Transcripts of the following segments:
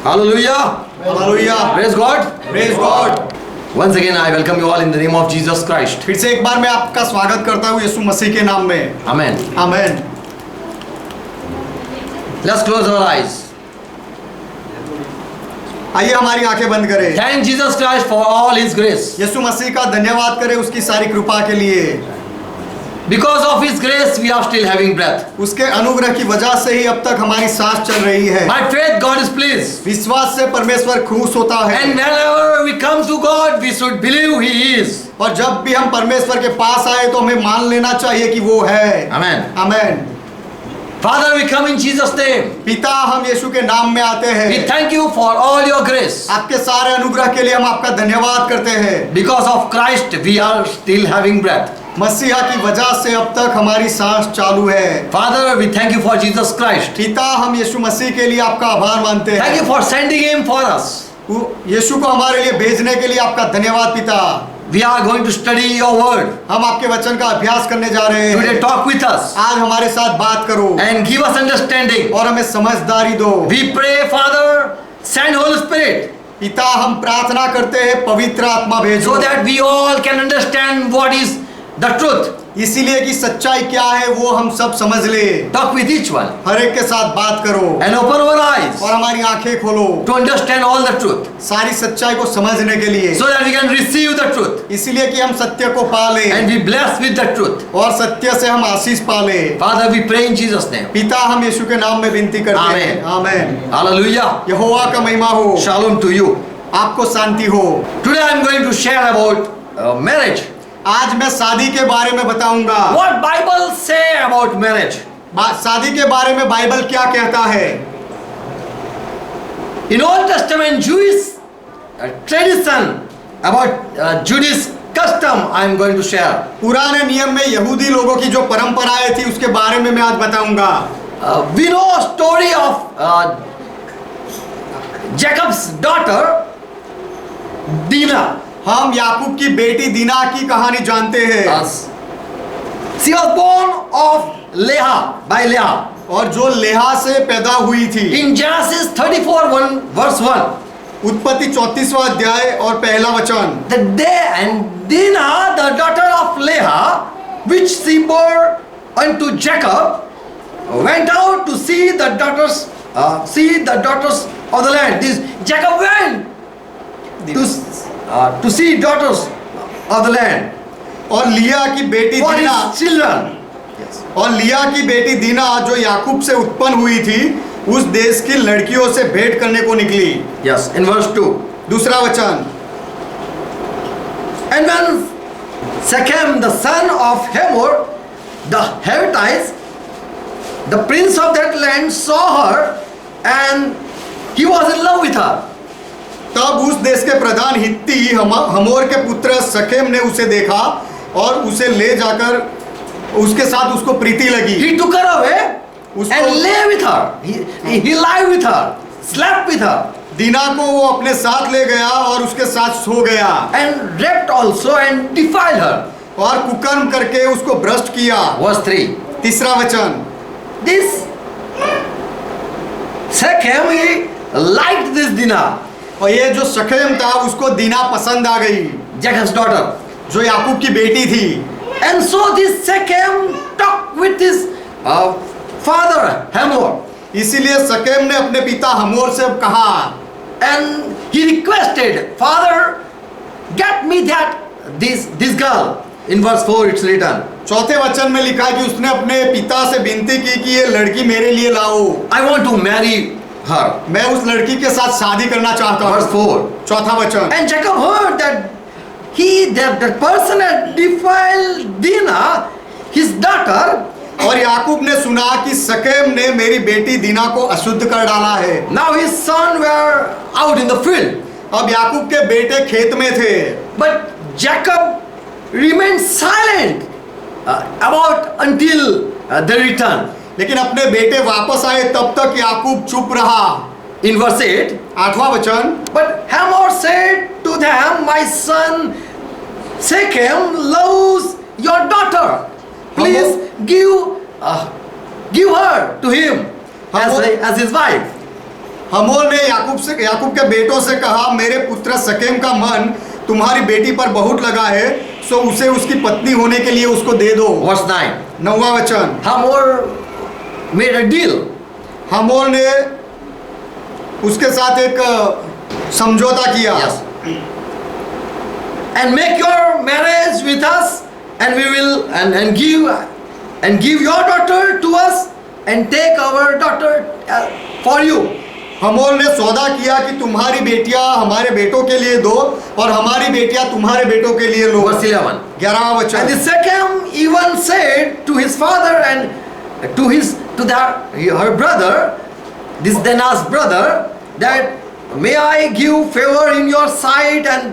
Hallelujah. Hallelujah. Praise God. Praise God. Once again, I welcome you all in the name of Jesus Christ. फिर से एक बार मैं आपका स्वागत करता हूँ यीशु मसीह के नाम में. Amen. Amen. Let's close our eyes. आइए हमारी आंखें बंद करें. Thank Jesus Christ for all His grace. यीशु मसीह का धन्यवाद करें उसकी सारी कृपा के लिए. Because of His grace, we are still having breath. उसके अनुग्रह की वजह से ही अब तक हमारी सांस चल रही है. By faith, God is pleased. विश्वास से परमेश्वर खुश होता है. And whenever we come to God, we should believe He is. और जब भी हम परमेश्वर के पास आए तो हमें मान लेना चाहिए कि वो है. Amen. Amen. Father, we come in Jesus' name. पिता हम यीशु के नाम में आते हैं. We thank you for all your grace. आपके सारे अनुग्रह के लिए हम आपका धन्यवाद करते हैं. Because of Christ, we are still having breath. मसीहा की वजह से अब तक हमारी सांस चालू है. Father, we thank you for Jesus Christ. पिता हम यीशु मसीह के लिए आपका आभार मानते हैं. Thank you for sending Him for us. यीशु को हमारे लिए भेजने के लिए आपका धन्यवाद पिता. We are going to study your word. हम आपके वचन का अभ्यास करने जा रहे हैं. Today talk with us. आज हमारे साथ बात करो. And give us understanding. और हमें समझदारी दो. We pray, Father, send Holy Spirit. पिता हम प्रार्थना करते हैं पवित्र आत्मा भेजो. So that we all can understand what is the truth. इसीलिए कि सच्चाई क्या है वो हम सब समझ ले. Talk with each one. हर एक के साथ बात करो. And open our eyes. और हमारी आंखें खोलो. To understand all the truth. सारी सच्चाई को समझने के लिए. So that we can receive the truth. इसीलिए कि हम सत्य को पाले. And be blessed with the truth. और सत्य से हम आशीष पाले. Father, we pray in Jesus' name. पिता हम यीशु के नाम में विनती करते हैं. आमेन. Hallelujah. यहोवा का महिमा हो. Shalom to you. आपको शांति हो. Today I am going to share about marriage. आज मैं शादी के बारे में बताऊंगा. What Bible say about marriage? शादी के बारे में बाइबल क्या कहता है? In Old Testament Jewish tradition about Jewish custom I am going to share. पुराने नियम में यहूदी लोगों की जो परंपराएं थी उसके बारे में मैं आज बताऊंगा. We know a story of Jacob's daughter Dinah. हम याकूब की बेटी दीना की कहानी जानते हैं. She was born of Leah, by Leah. और जो लेहा से पैदा हुई थी. In Genesis 34 verse 1. उत्पत्ति 34वां अध्याय और पहला वचन. The day and Dinah, the daughter of Leah, which she bore unto Jacob, went out to see the daughters of the land. This Jacob went to see daughters of the land. और लिया की बेटी for Dina. his children. और लिया की बेटी दीना जो याकूब से उत्पन्न हुई थी उस देश की लड़कियों से भेंट करने को निकली. Yes, in verse 2. दूसरा वचन. And when Shechem, the son of Hamor, the Hivite, the prince of that land, saw her, and he was in love with her. तब उस देश के प्रधान हित्ती हमोर के पुत्र शकेम ने उसे देखा और उसे ले जाकर उसके साथ उसको प्रीति लगी. He took her away and lay with her. He lied with her, slept with her. दीना को वो अपने साथ ले गया और उसके साथ सो गया. And raped also and defiled her. और कुकर्म करके उसको भ्रष्ट किया. Verse 3. तीसरा वचन. This Shechem, he liked this Dinah, और ये जो शकेम था उसको दीना पसंद आ गई. Jacob's daughter. जो याकूब की बेटी थी. And so this Shechem talked with his father Hamor. इसीलिए शकेम ने अपने पिता हमोर से कहा. And he requested, Father, get me this girl. In verse 4 it's written. चौथे वचन में लिखा कि उसने अपने पिता से विनती की कि ये लड़की मेरे लिए लाओ. I want to marry her. मैं उस लड़की के साथ शादी करना चाहता हूँ. Verse 4. चौथा वचन. And Jacob heard that that person had defiled Dinah, his daughter. और याकूब ने सुना कि शकेम ने मेरी बेटी दीना को अशुद्ध कर डाला है. Now his son were out in the field. अब याकूब के बेटे खेत में थे. But Jacob remained silent about until they return. लेकिन अपने बेटे वापस आए तब तक याकूब चुप रहा. In verse 8. आठवां वचन. But Hamor said to them, my son Shechem loves your daughter. Please give her to him as his wife. Hamor ने याकूब के बेटों से कहा, मेरे पुत्र शकेम का मन तुम्हारी बेटी पर बहुत लगा है, सो उसे उसकी पत्नी होने के लिए उसको दे दो। Verse 9. 9वां वचन, Hamor made a deal. Hamor ने उसके साथ एक समझौता किया। Yes. And make your marriage with us, and we will and give your daughter to us, and take our daughter for you. Hamor ने सौदा किया कि तुम्हारी बेटियां हमारे बेटों के लिए दो और हमारी बेटियां तुम्हारे बेटों के लिए लो। Verse 11. 11वां And वचन, the Shechem even said to his father and her brother, this Dinah's brother, that may I give favor in your sight, and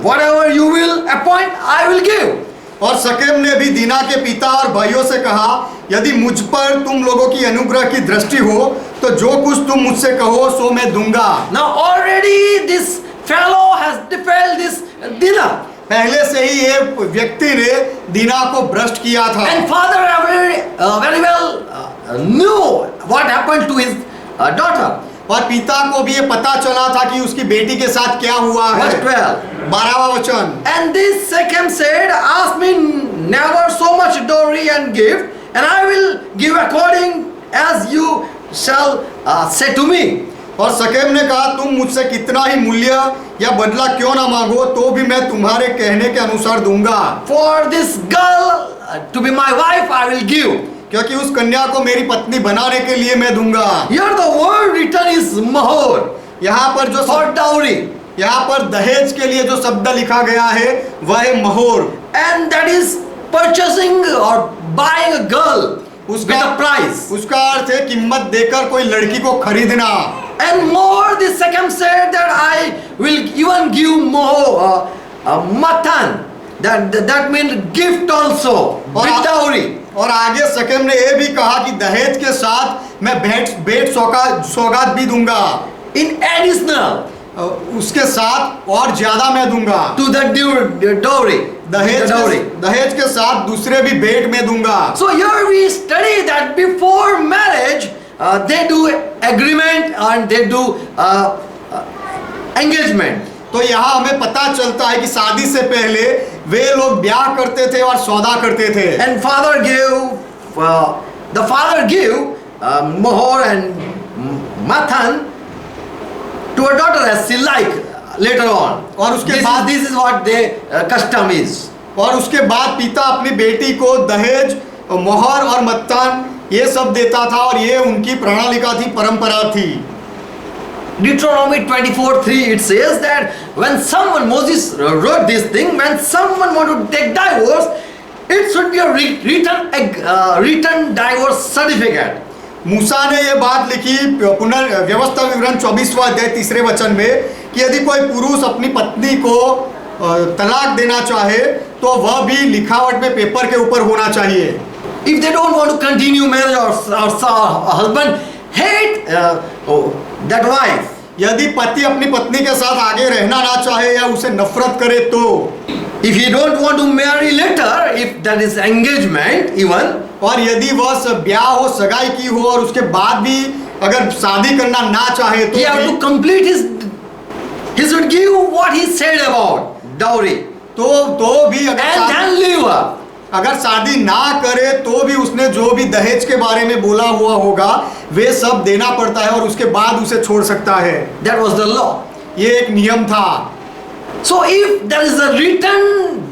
whatever you will appoint, I will give. और Shechem ने भी दीना के पिता और भाइयों से कहा, यदि मुझ पर तुम लोगों की अनुग्रह की दृष्टि हो तो जो कुछ तुम मुझसे कहो सो मैं दूंगा। Now already this fellow has defiled this Dinah. पहले से ही ये व्यक्ति ने दीना को भ्रष्ट किया था। And father very well knew what happened to his daughter. और पिता को भी ये पता चला था कि उसकी बेटी के साथ क्या हुआ है। Verse 12. 12वां वचन, And this Shechem said, ask me never so much dowry and gift, and I will give according as you shall say to me. और शकेम ने कहा, तुम मुझसे कितना ही मूल्य या बदला क्यों ना मांगो तो भी मैं तुम्हारे कहने के अनुसार दूंगा। For this girl to be my wife, I will give. क्योंकि उस कन्या को मेरी पत्नी बनाने के लिए मैं दूंगा। Here the word written is mahor यहाँ पर जो for dowry, यहाँ पर दहेज के लिए जो शब्द लिखा गया है वह है महोर। and that is purchasing or buying a girl with a price. उसका अर्थ है कीमत देकर कोई लड़की को खरीदना। And more, the Shechem said that I will even give more matan. That means gift also, with dowry. और आगे शकेम ने ये भी कहा कि दहेज के साथ मैं भेंट सौगात भी दूंगा। In additional उसके साथ और ज्यादा मैं दूंगा। to the dowry. दहेज के साथ दूसरे भी भेंट में दूंगा। So here we study that before marriage they do agreement and they do engagement. तो यहाँ हमें पता चलता है कि शादी से पहले वे लोग ब्याह करते थे और सौदा करते थे। And the father gave mohor and matan to a daughter as she like later on. और उसके बाद this is what the custom is. और उसके बाद पिता अपनी बेटी को दहेज, मोहर और मत्तान ये सब देता था और ये उनकी प्रणालिका थी, परंपरा थी। Deuteronomy 24:3 it says that when Moses wrote this thing, when someone want to take divorce, it should be a written divorce certificate. मूसा ने ये बात लिखी व्यवस्था विवरण 24वां अध्याय 3 वचन में कि यदि कोई पुरुष अपनी पत्नी को तलाक देना चाहे तो वह भी लिखावट में पेपर के ऊपर होना चाहिए। If they don't want to continue marriage or husband hate that wife, यदि पति अपनी पत्नी के साथ आगे रहना ना चाहे या उसे नफरत करे तो, if he don't want to marry later, if that is engagement even, और यदि वह ब्याह हो, सगाई की हो और उसके बाद भी अगर शादी करना ना चाहे तो he have to complete he should give what he said about dowry तो भी and then leave her. अगर शादी ना करे तो भी उसने जो भी दहेज के बारे में बोला हुआ होगा वे सब देना पड़ता है और उसके बाद उसे छोड़ सकता है। That was the law. ये एक नियम था। So if there is a written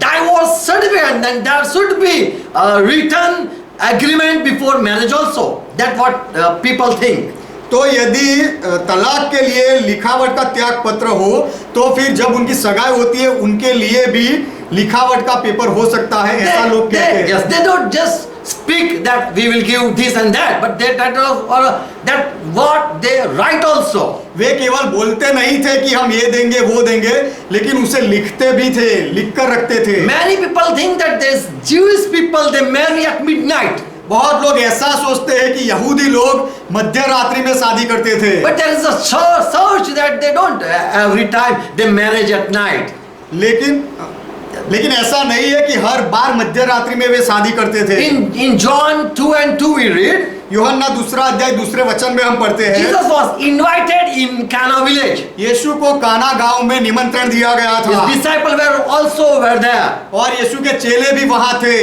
divorce certificate, then there should be a written agreement before marriage also. That's what people think. तो यदि तलाक के लिए लिखावट का त्याग पत्र हो तो फिर जब उनकी सगाई होती है उनके लिए भी लिखावट का पेपर हो सकता है, ऐसा लोग कहते हैं। Yes, they don't just speak that we will give this and that, but that what they write also. वे केवल बोलते नहीं थे कि हम ये देंगे वो देंगे, लेकिन उसे लिखते भी थे, लिख कर रखते थे। Many people think that these Jewish people they marry at midnight. बहुत लोग ऐसा सोचते हैं कि यहूदी लोग मध्य रात्रि में शादी करते थे। But there is a search that they don't every time they marry at night. लेकिन ऐसा नहीं है कि हर बार मध्य रात्रि में वे शादी करते थे। In John 2:2 we read यूहन्ना दूसरा अध्याय दूसरे वचन में हम पढ़ते हैं, Jesus was invited in Cana village. यीशु को काना गांव में निमंत्रण दिया गया His था disciples were there. और यीशु के चेले भी वहां थे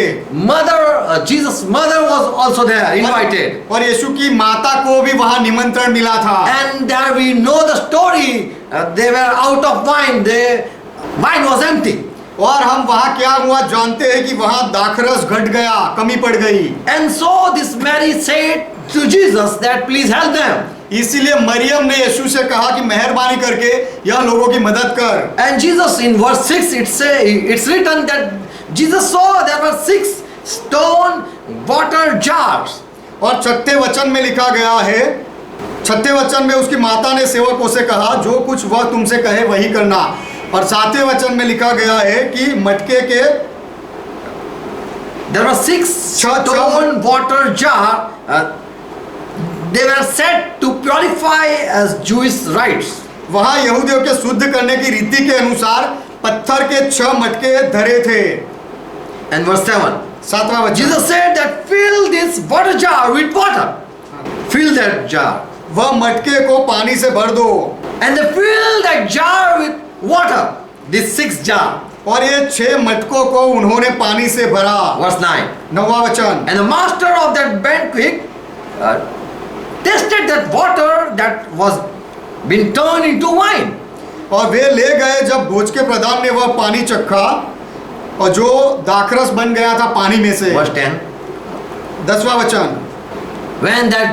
Jesus' mother was also there, invited. और यीशु की माता को भी वहां निमंत्रण मिला था। And there we know the story. They were out of wine. Wine was empty. और हम वहां क्या हुआ जानते हैं कि वहां दाखरस घट गया, कमी पड़ गई। And so this Mary said to Jesus that please help them. इसीलिए मरियम ने यीशु से कहा कि मेहरबानी करके यह लोगों की मदद कर। And Jesus in verse 6 it's written that Jesus saw there were 6 stone water jars. और छठे वचन में लिखा गया है, छठे वचन में उसकी माता ने सेवकों से कहा जो कुछ वह तुमसे कहे वही करना। और सातवें वचन में लिखा गया है कि मटके के There were 6 stone water jar. They were set to purify as Jewish rites. वहां यहूदियों के शुद्ध करने की रीति के अनुसार पत्थर के 6 मटके धरे थे। And verse 7. सातवां वचन, Jesus said that fill this water jar with water. Fill that jar. वह मटके को पानी से भर दो। And they filled that jar with water. This 6 jar. और ये 6 मटकों को उन्होंने पानी से भरा। Verse 9. 9वां वचन, And the master of that banquet tasted that water that was been turned into wine. और वे ले गए जब भोज के प्रधान ने वह पानी चखा और जो दाखरस बन गया था पानी में से। Verse 10. 10वां वचन, When that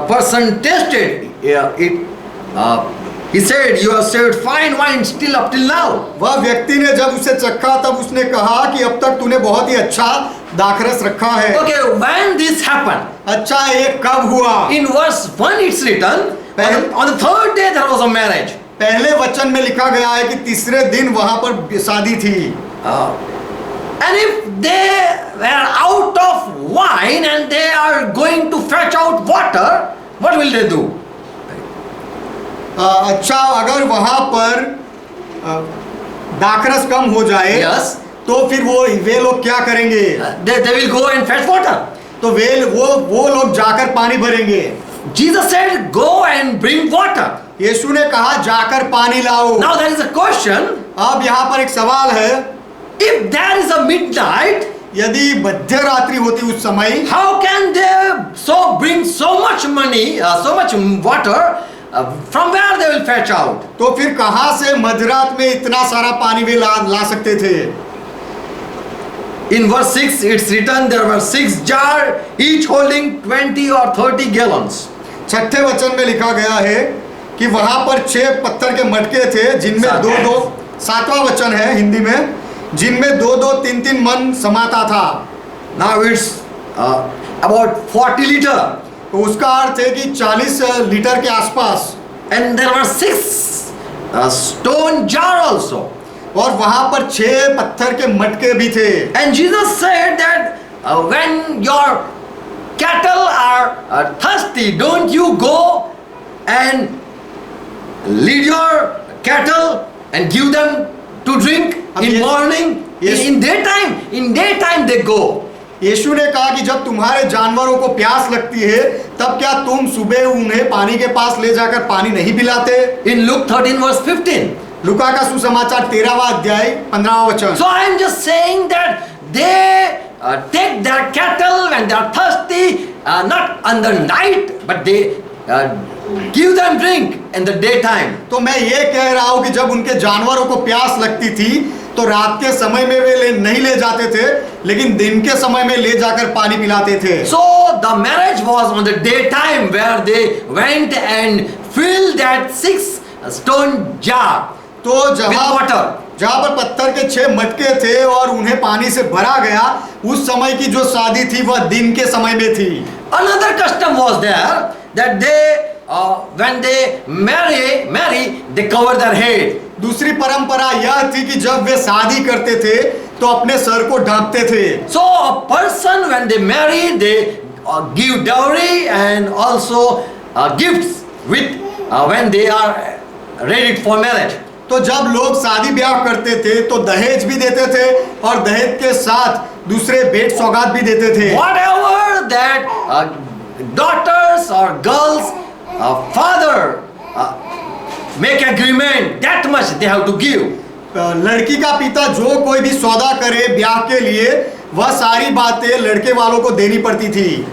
person tasted it, he said, "You have served fine wine still up till now." वह व्यक्ति ने जब उसे चखा तब उसने कहा कि अब तक तूने बहुत ही अच्छा दाखरस रखा है। Okay, when this happened? अच्छा, ये कब हुआ? In verse 1 it's written, on the 3rd day there was a marriage. पहले वचन में लिखा गया है कि तीसरे दिन वहां पर शादी थी। And if they were out of wine and they are going to fetch out water, what will they do? अच्छा, अगर वहां पर दाखरस कम हो जाए Yes. तो फिर वे लोग क्या करेंगे? They will go and fetch water. तो वो लोग जाकर पानी भरेंगे। Jesus said, "Go and bring water." यीशु ने कहा जाकर पानी लाओ। Now there is a question. अब यहाँ पर एक सवाल है, If there is a midnight, यदि मध्य रात्रि होती उस समय, how can they bring so much money, so much water? From where they will fetch out? तो फिर कहां से मध्यरात में इतना सारा पानी वे ला सकते थे? In verse 6 it's written there were 6 jars each holding 20 or 30 gallons. छठे वचन में लिखा गया है कि वहां पर 6 पत्थर के मटके थे जिनमें 2-2, सातवां वचन है हिंदी में, जिनमें 2-2, 3-3 मन समाता था। Now it's about 40 liter. तो उसका अर्थ है कि 40 लीटर के आसपास। And there were 6 stone jar also. और वहां पर 6 पत्थर के मटके भी थे। And Jesus said that when your cattle are thirsty, don't you go and lead your cattle and give them to drink in morning? In daytime they go. यीशु ने कहा कि जब तुम्हारे जानवरों को प्यास लगती है तब क्या तुम सुबह उन्हें पानी के पास ले जाकर पानी नहीं पिलाते? In Luke 13 verse 15. लुका का सुसमाचार 13वां अध्याय 15वां वचन। So I am just saying that they take their cattle when they are thirsty, not on the night, but they give them drink in the daytime. तो मैं ये कह रहा हूँ कि जब उनके जानवरों को प्यास लगती थी तो रात के समय में वे नहीं ले जाते थे, लेकिन दिन के समय में ले जाकर पानी पिलाते थे। So the marriage was on the daytime where they went and filled that 6 stone jar तो with water. जहाँ पर पत्थर के 6 मटके थे और उन्हें पानी से भरा गया, उस समय की जो शादी थी वह दिन के समय में थी। Another custom was there that they when they marry they cover their head. दूसरी परंपरा यह थी कि जब वे शादी करते थे तो अपने सर को ढांपते थे। So a person when they marry they give dowry and also gifts with when they are ready for marriage. तो जब लोग शादी ब्याह करते थे तो दहेज भी देते थे और दहेज के साथ दूसरे भेंट सौगात भी देते थे। Whatever that daughters or girls' father make agreement, that much they have to give. लड़की का पिता जो कोई भी सौदा करे ब्याह के लिए, वह सारी बातें लड़के वालों को देनी पड़ती थी।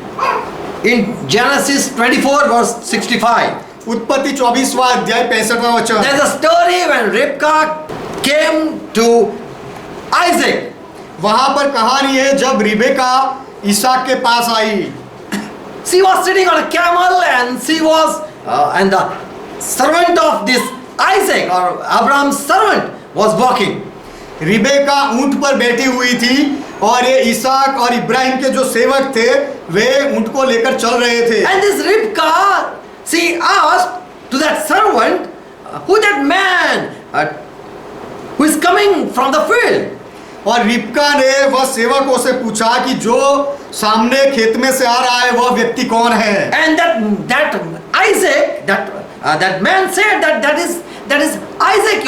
In Genesis 24 verse 65, उत्पत्ति 24वां अध्याय 65वां वचन। there's a story when Ribka came to Isaac. वहां पर कहानी है जब रिबेका इसहाक के पास आई। She was sitting on a camel and she was and the servant of this Isaac or Abraham's servant was walking. Rebecca ऊंट पर बैठी हुई थी और ये इसहाक और इब्राहिम के जो सेवक थे वे ऊंट को लेकर चल रहे थे। And this Ribka, she asked to that servant, who that man who is coming from the field? और रिबका ने वह सेवकों से पूछा कि जो सामने खेत में से आ रहा है वह व्यक्ति कौन है। And that Isaac, that man said that is Isaac,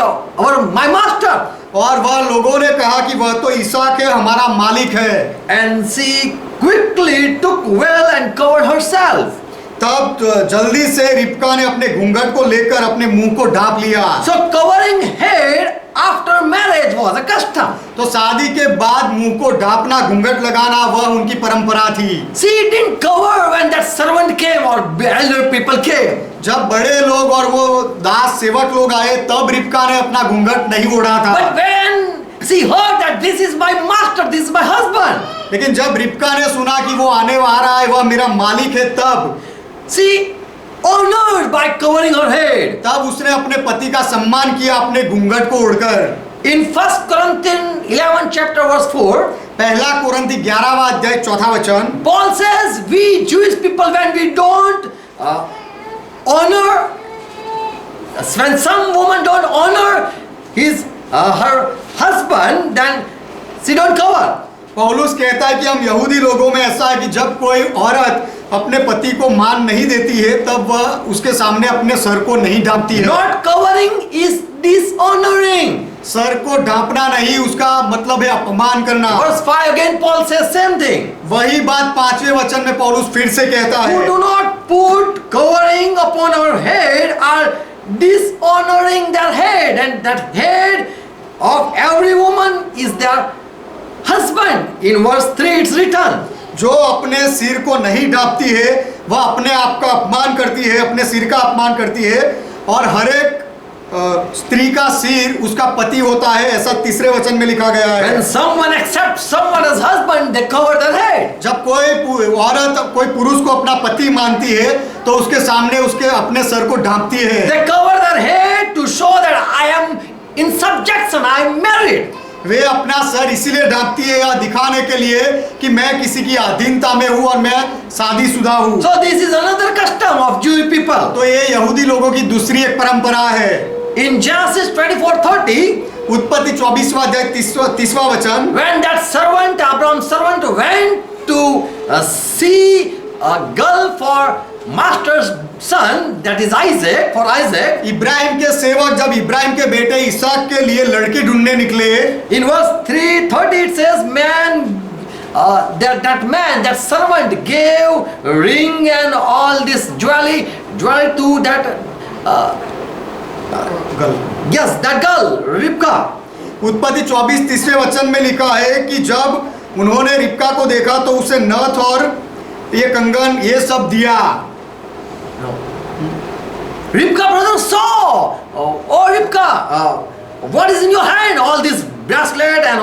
my master. और वह लोगों ने कहा कि वह तो इसहाक है, हमारा मालिक है। And she quickly took well and covered herself. तब जल्दी से रिबका ने अपने घूंघट को लेकर अपने मुंह को ढांप लिया। So covering head after marriage was a custom. तो शादी के बाद मुंह को ढांपना, घूंघट लगाना वह उनकी परंपरा थी। She didn't cover when that servant came or elder people came. जब बड़े लोग और वो दास सेवक लोग आए तब रिबका ने अपना घूंघट नहीं ओढ़ा था। But when she heard that this is my master, this is my husband, लेकिन जब रिबका ने सुना कि वो आने आ रहा है, वह मेरा मालिक है, तब she honored by covering her head. तब उसने अपने पति का सम्मान किया अपने घूंघट को ओढ़कर। In 1 Corinthians 11 chapter verse 4, पहला कुरिन्ती 11वां अध्याय 4वां वचन, Paul says we Jewish people when we don't honor, when some woman don't honor her husband, then she don't cover. पौलुस कहता है कि हम यहूदी लोगों में ऐसा है कि जब कोई औरत अपने पति को मान नहीं देती है तब वह उसके सामने अपने सर को नहीं ढांपती है। Not covering is dishonoring. Sir को ढांपना नहीं, उसका मतलब है अपमान करना। Verse 5 again Paul says same thing. वही बात 5वें वचन में पौलुस फिर से कहता Who है, do not put covering upon our head are dishonoring their head, and that head of every woman is their husband. In verse 3 it's written. जो अपने सिर को नहीं ढांपती है वह अपने आप का अपमान करती है, अपने सिर का अपमान करती है, और हर एक स्त्री का सिर उसका पति होता है, ऐसा 3रे वचन में लिखा गया है। When someone accepts someone as husband, they cover their head. जब कोई औरत कोई पुरुष को अपना पति मानती है तो उसके सामने उसके अपने सर को ढांपती है। They cover their head to show that I am in subjection, I am married. वे अपना सर इसीलिए ढांपती है या दिखाने के लिए कि मैं किसी की अधीनता में हूँ और मैं शादीशुदा हूँ। So this is another custom of Jewish people. तो ये यहूदी लोगों की दूसरी एक परंपरा है। In Genesis 24:30, उत्पत्ति 24वां अध्याय 30वां वचन, when that servant, Abraham's servant, went to see a girl for master's son, that is Isaac, for Isaac. Ibrahim के सेवक जब इब्राहिम के बेटे इसहाक के लिए लड़की ढूंढने निकले, In verse 3:30 it says, that servant gave ring and all this jewelry to that yes, that girl, Ribka. उत्पत्ति 24-30वें वचन में लिखा है कि जब उन्होंने रिबका को देखा तो उसे नथ और ये कंगन ये सब दिया। Ribka brother saw, oh Ribka, what is in your hand? All this bracelet and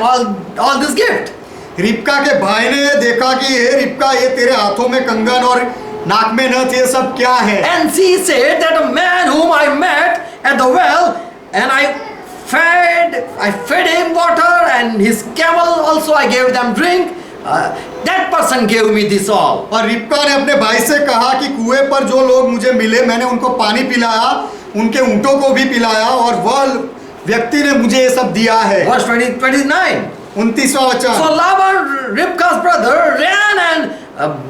all this gift. रिबका के भाई ने देखा कि हे रिबका, ये तेरे हाथों में कंगन और नाक में नथ ये सब क्या है? And she said that a man whom I met at the well, and I fed him water, and his camel also I gave them drink. That person gave me this all. और रिबका ने अपने भाई से कहा कि कुएं पर जो लोग मुझे मिले मैंने उनको पानी पिलाया, उनके ऊंटों को भी पिलाया, और वह व्यक्ति ने मुझे ये सब दिया है। Verse 29. 29वां वचन। So Laban, Ribka's brother, ran and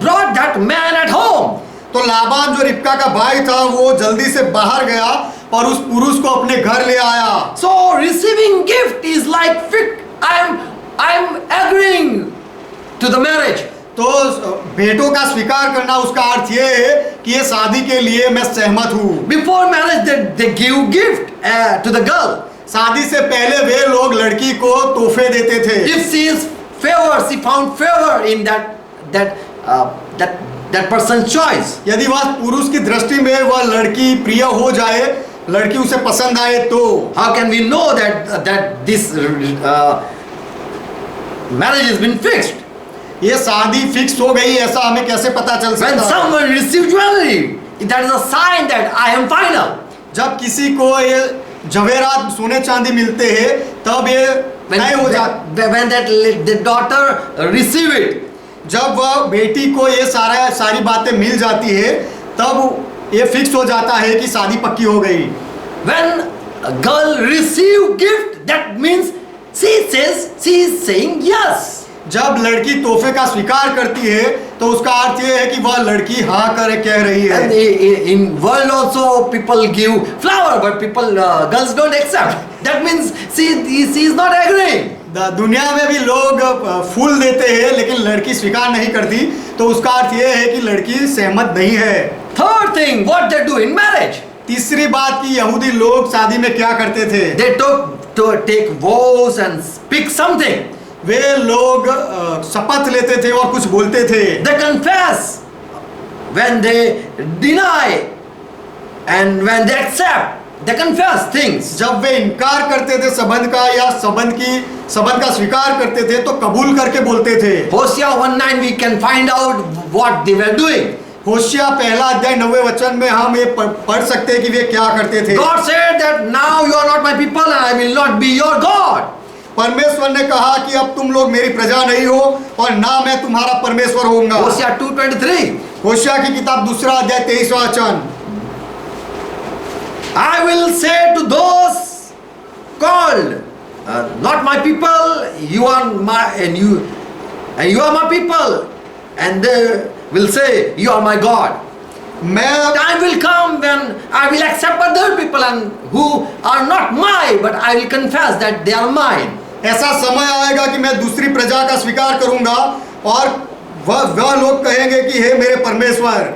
brought that man at home. तो लाबान जो रिबका का भाई था वो जल्दी से बाहर गया और उस पुरुष को अपने घर ले आया। So receiving gift is like I'm agreeing to the marriage. तो भेंटों का स्वीकार करना उसका अर्थ ये है कि ये शादी के लिए मैं सहमत हूँ। Before marriage, they give gift to the girl. शादी से पहले वे लोग लड़की को तोहफे देते थे। If she is favor, she found favor in that person's choice. यदि वह पुरुष की दृष्टि में वह लड़की प्रिय हो जाए, लड़की उसे पसंद आए, तो How can we know that this marriage has been fixed? ये शादी फिक्स हो गई, ऐसा हमें कैसे पता चल When सकता है? someone receives jewelry, that is a sign that I am final. जब किसी को ये जवेरात सोने चांदी मिलते हैं, तब ये तय हो जाता। When the daughter receive it, जब वह बेटी को ये सारी बातें मिल जाती है, तब ये फिक्स हो जाता है कि शादी पक्की हो गई। when a girl receive gift, that means she is saying yes. जब लड़की तोहफे का स्वीकार करती है, तो उसका अर्थ ये है कि वह लड़की हाँ कह रही And है। in world also people give flower, but girls don't accept. That means she is not agreeing. दुनिया में भी लोग फूल देते हैं, लेकिन लड़की स्वीकार नहीं करती, तो उसका अर्थ ये है कि लड़की सहमत नहीं है। Third thing, what they do in marriage? तीसरी बात कि यहूदी लोग शादी में क्या करते थे? They take vows and speak something. वे लोग शपथ लेते थे और कुछ बोलते थे। They confess when they deny and when they accept. They confess things. जब वे इनकार करते थे संबंध का या संबंध का स्वीकार करते थे, तो कबूल करके बोलते थे। Hosea 1:9 we can find out what they were doing. होशिया पहला अध्याय 9वें वचन में हम ये पढ़ सकते हैं कि वे क्या करते थे। God said that now you are not my people and I will not be your God. परमेश्वर ने कहा कि अब तुम लोग मेरी प्रजा नहीं हो और ना मैं तुम्हारा परमेश्वर होऊंगा। Hosea 2:23. होशिया की किताब 2 अध्याय 23वां वचन। I will say to those called not my people, you are my and you are my people, and they will say you are my God. Time will come when I will accept other people and who are not mine, but I will confess that they are mine. ऐसा समय आएगा कि मैं दूसरी प्रजा का स्वीकार करूंगा और वह लोग कहेंगे कि हे मेरे परमेश्वर।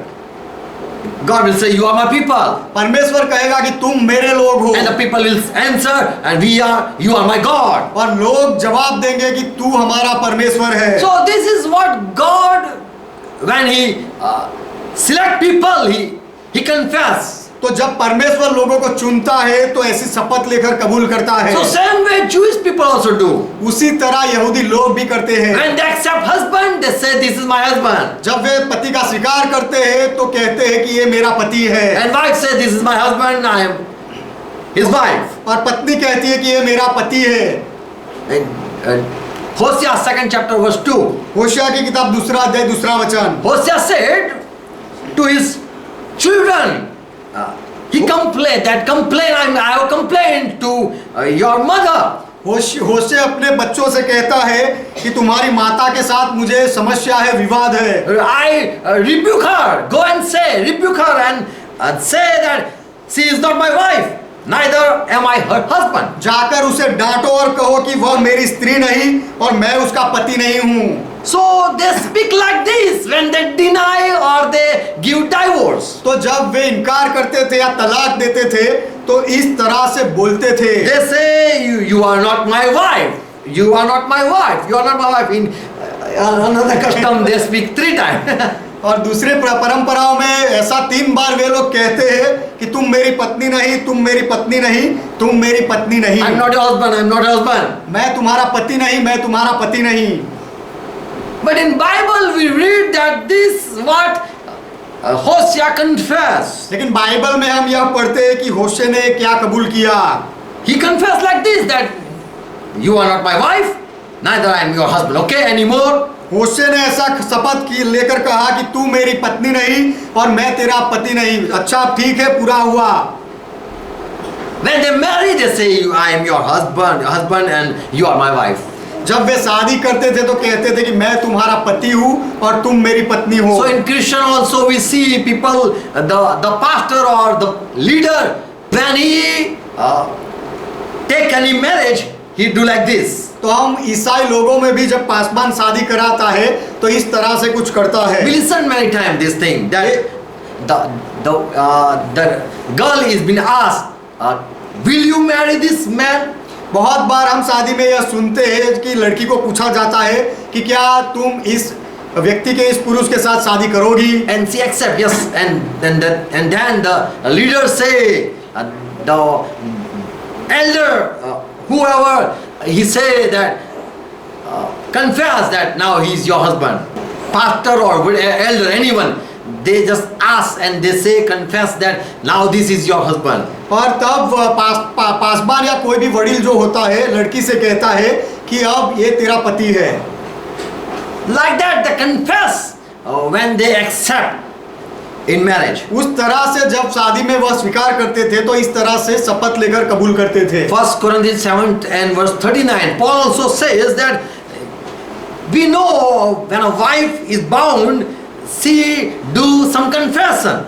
God will say you are my people. परमेश्वर कहेगा कि तुम मेरे लोग हो। And the people will answer and you are my God. और लोग जवाब देंगे कि तू हमारा परमेश्वर है। So this is what God, when he select people, he confess. तो जब परमेश्वर लोगों को चुनता है, तो ऐसी शपथ लेकर कबूल करता है। So same way Jewish people also do. उसी तरह यहूदी लोग भी करते हैं। When they accept husband, they say this is my husband. जब वे पति का स्वीकार करते हैं, तो कहते हैं कि ये मेरा पति है। And wife say this is my husband, I am his wife. और पत्नी कहती है कि ये मेरा पति है। And Hosea 2nd chapter verse 2. होशिया की किताब 2 अध्याय 2 वचन। Hosea said to his children, he complained, I have complained to your mother. होशे अपने बच्चों से कहता है कि तुम्हारी माता के साथ मुझे समस्या है, विवाद है। I rebuke her, go and rebuke her and say that she is not my wife, neither am I her husband. जाकर उसे डांटो और कहो कि वह मेरी स्त्री नहीं और मैं उसका पति नहीं हूँ। So they speak like this when they deny or they give divorce. तो जब वे इनकार करते थे या तलाक देते थे, तो इस तरह से बोलते थे। They say you are not my wife. You are not my wife. You are not my wife. In another custom they speak 3 times. और दूसरे परंपराओं में ऐसा 3 बार वे लोग कहते हैं कि तुम मेरी पत्नी नहीं, तुम मेरी पत्नी नहीं, तुम मेरी पत्नी नहीं। I'm not your husband. I'm not your husband. मैं तुम्हारा पति नहीं, मैं तुम्हारा पति नहीं। But in Bible we read that this what Hosea confessed. लेकिन बाइबल में हम यह पढ़ते हैं कि होशे ने क्या कबूल किया। He confessed like this that you are not my wife, neither I am your husband. Okay, anymore. होशे ने ऐसा शपथ की लेकर कहा कि तू मेरी पत्नी नहीं और मैं तेरा पति नहीं। अच्छा ठीक है, पूरा हुआ। When they marry, they say I am your husband and you are my wife. जब वे शादी करते थे तो कहते थे कि मैं तुम्हारा पति हूँ और तुम मेरी पत्नी हो। So in Christian also we see people, the pastor or the leader, when he take any marriage, he do like this. तो हम ईसाई लोगों में भी जब पासबान शादी कराता है तो इस तरह से कुछ करता है। We listen many times this thing that the girl is been asked, will you marry this man? बहुत बार हम शादी में यह सुनते हैं कि लड़की को पूछा जाता है कि क्या तुम इस व्यक्ति के इस पुरुष के साथ शादी करोगी? And she accept, yes, and then the leader say, the elder, whoever he say that, confess that now he is your husband. Pastor or elder, anyone, they just ask and they say, confess that now this is your husband. और तब पासबान या कोई भी वडील जो होता है लड़की से कहता है कि अब ये तेरा पति है। Like that they confess when they accept in marriage. उस तरह से जब शादी में वह स्वीकार करते थे तो इस तरह से शपथ लेकर कबूल करते थे। 1 Corinthians 7 and verse 39, Paul also says that we know when a wife is bound, she do some confession.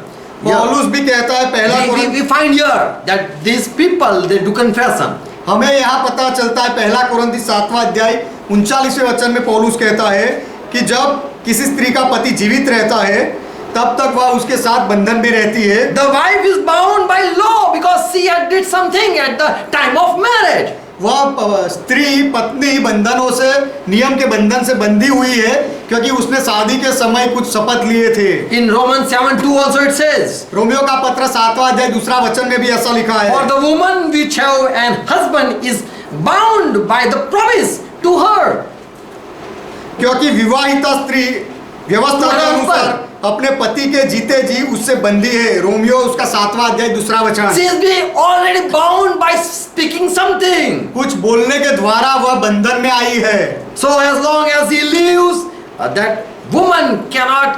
पौलुस भी कहता है पहला We find here that these people they do confession. हमें यहाँ पता चलता है पहला कोरिन्थी 7वां अध्याय 39वें वचन में पौलुस कहता है कि जब किसी स्त्री का पति जीवित रहता है तब तक वह उसके साथ बंधन में रहती है। The wife is bound by law because she had did something at the time of marriage. वह स्त्री पत्नी बंधनों से नियम के बंधन से बंधी हुई है क्योंकि उसने शादी के समय कुछ शपथ लिए थे। In Romans 7:2 also it says, Romeo का पत्र 7वां अध्याय 2 वचन में भी ऐसा लिखा है। For the woman which have an husband is bound by the promise to her. क्योंकि विवाहिता स्त्री व्यवस्था के अनुसार अपने पति के जीते जी उससे बंधी है। रोमियो उसका 7वां अध्याय 2 वचन। She is being already bound by speaking something. कुछ बोलने के द्वारा वह बंधन में आई है। So as long as he lives, that woman cannot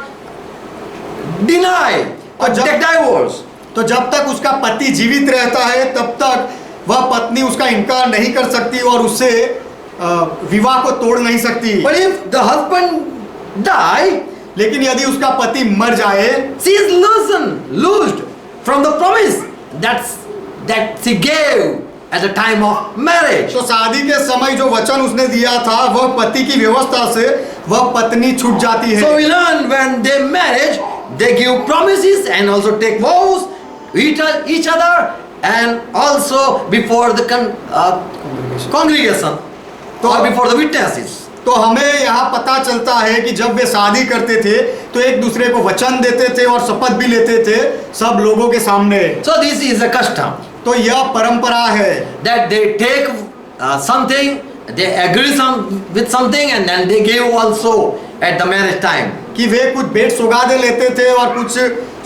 deny or take divorce. तो जब तक उसका पति जीवित रहता है तब तक वह पत्नी उसका इनकार नहीं कर सकती और उससे विवाह को तोड़ नहीं सकती। But if the husband die, लेकिन यदि उसका पति मर जाए, she is loosed from the promise that she gave at the time of marriage. तो शादी के समय जो वचन उसने दिया था वह पति की व्यवस्था से वह पत्नी छूट जाती है। So we learn when they marriage, they give promises and also take vows with each other and also before the congregation or before the witnesses. तो हमें यहाँ पता चलता है कि जब वे शादी करते थे तो एक दूसरे को वचन देते थे और शपथ भी लेते थे सब लोगों के सामने। So this is a custom. तो यह परंपरा है That they take something, they agree with something and then they give also at the marriage time. कि वे कुछ भेंट सौगादे लेते थे और कुछ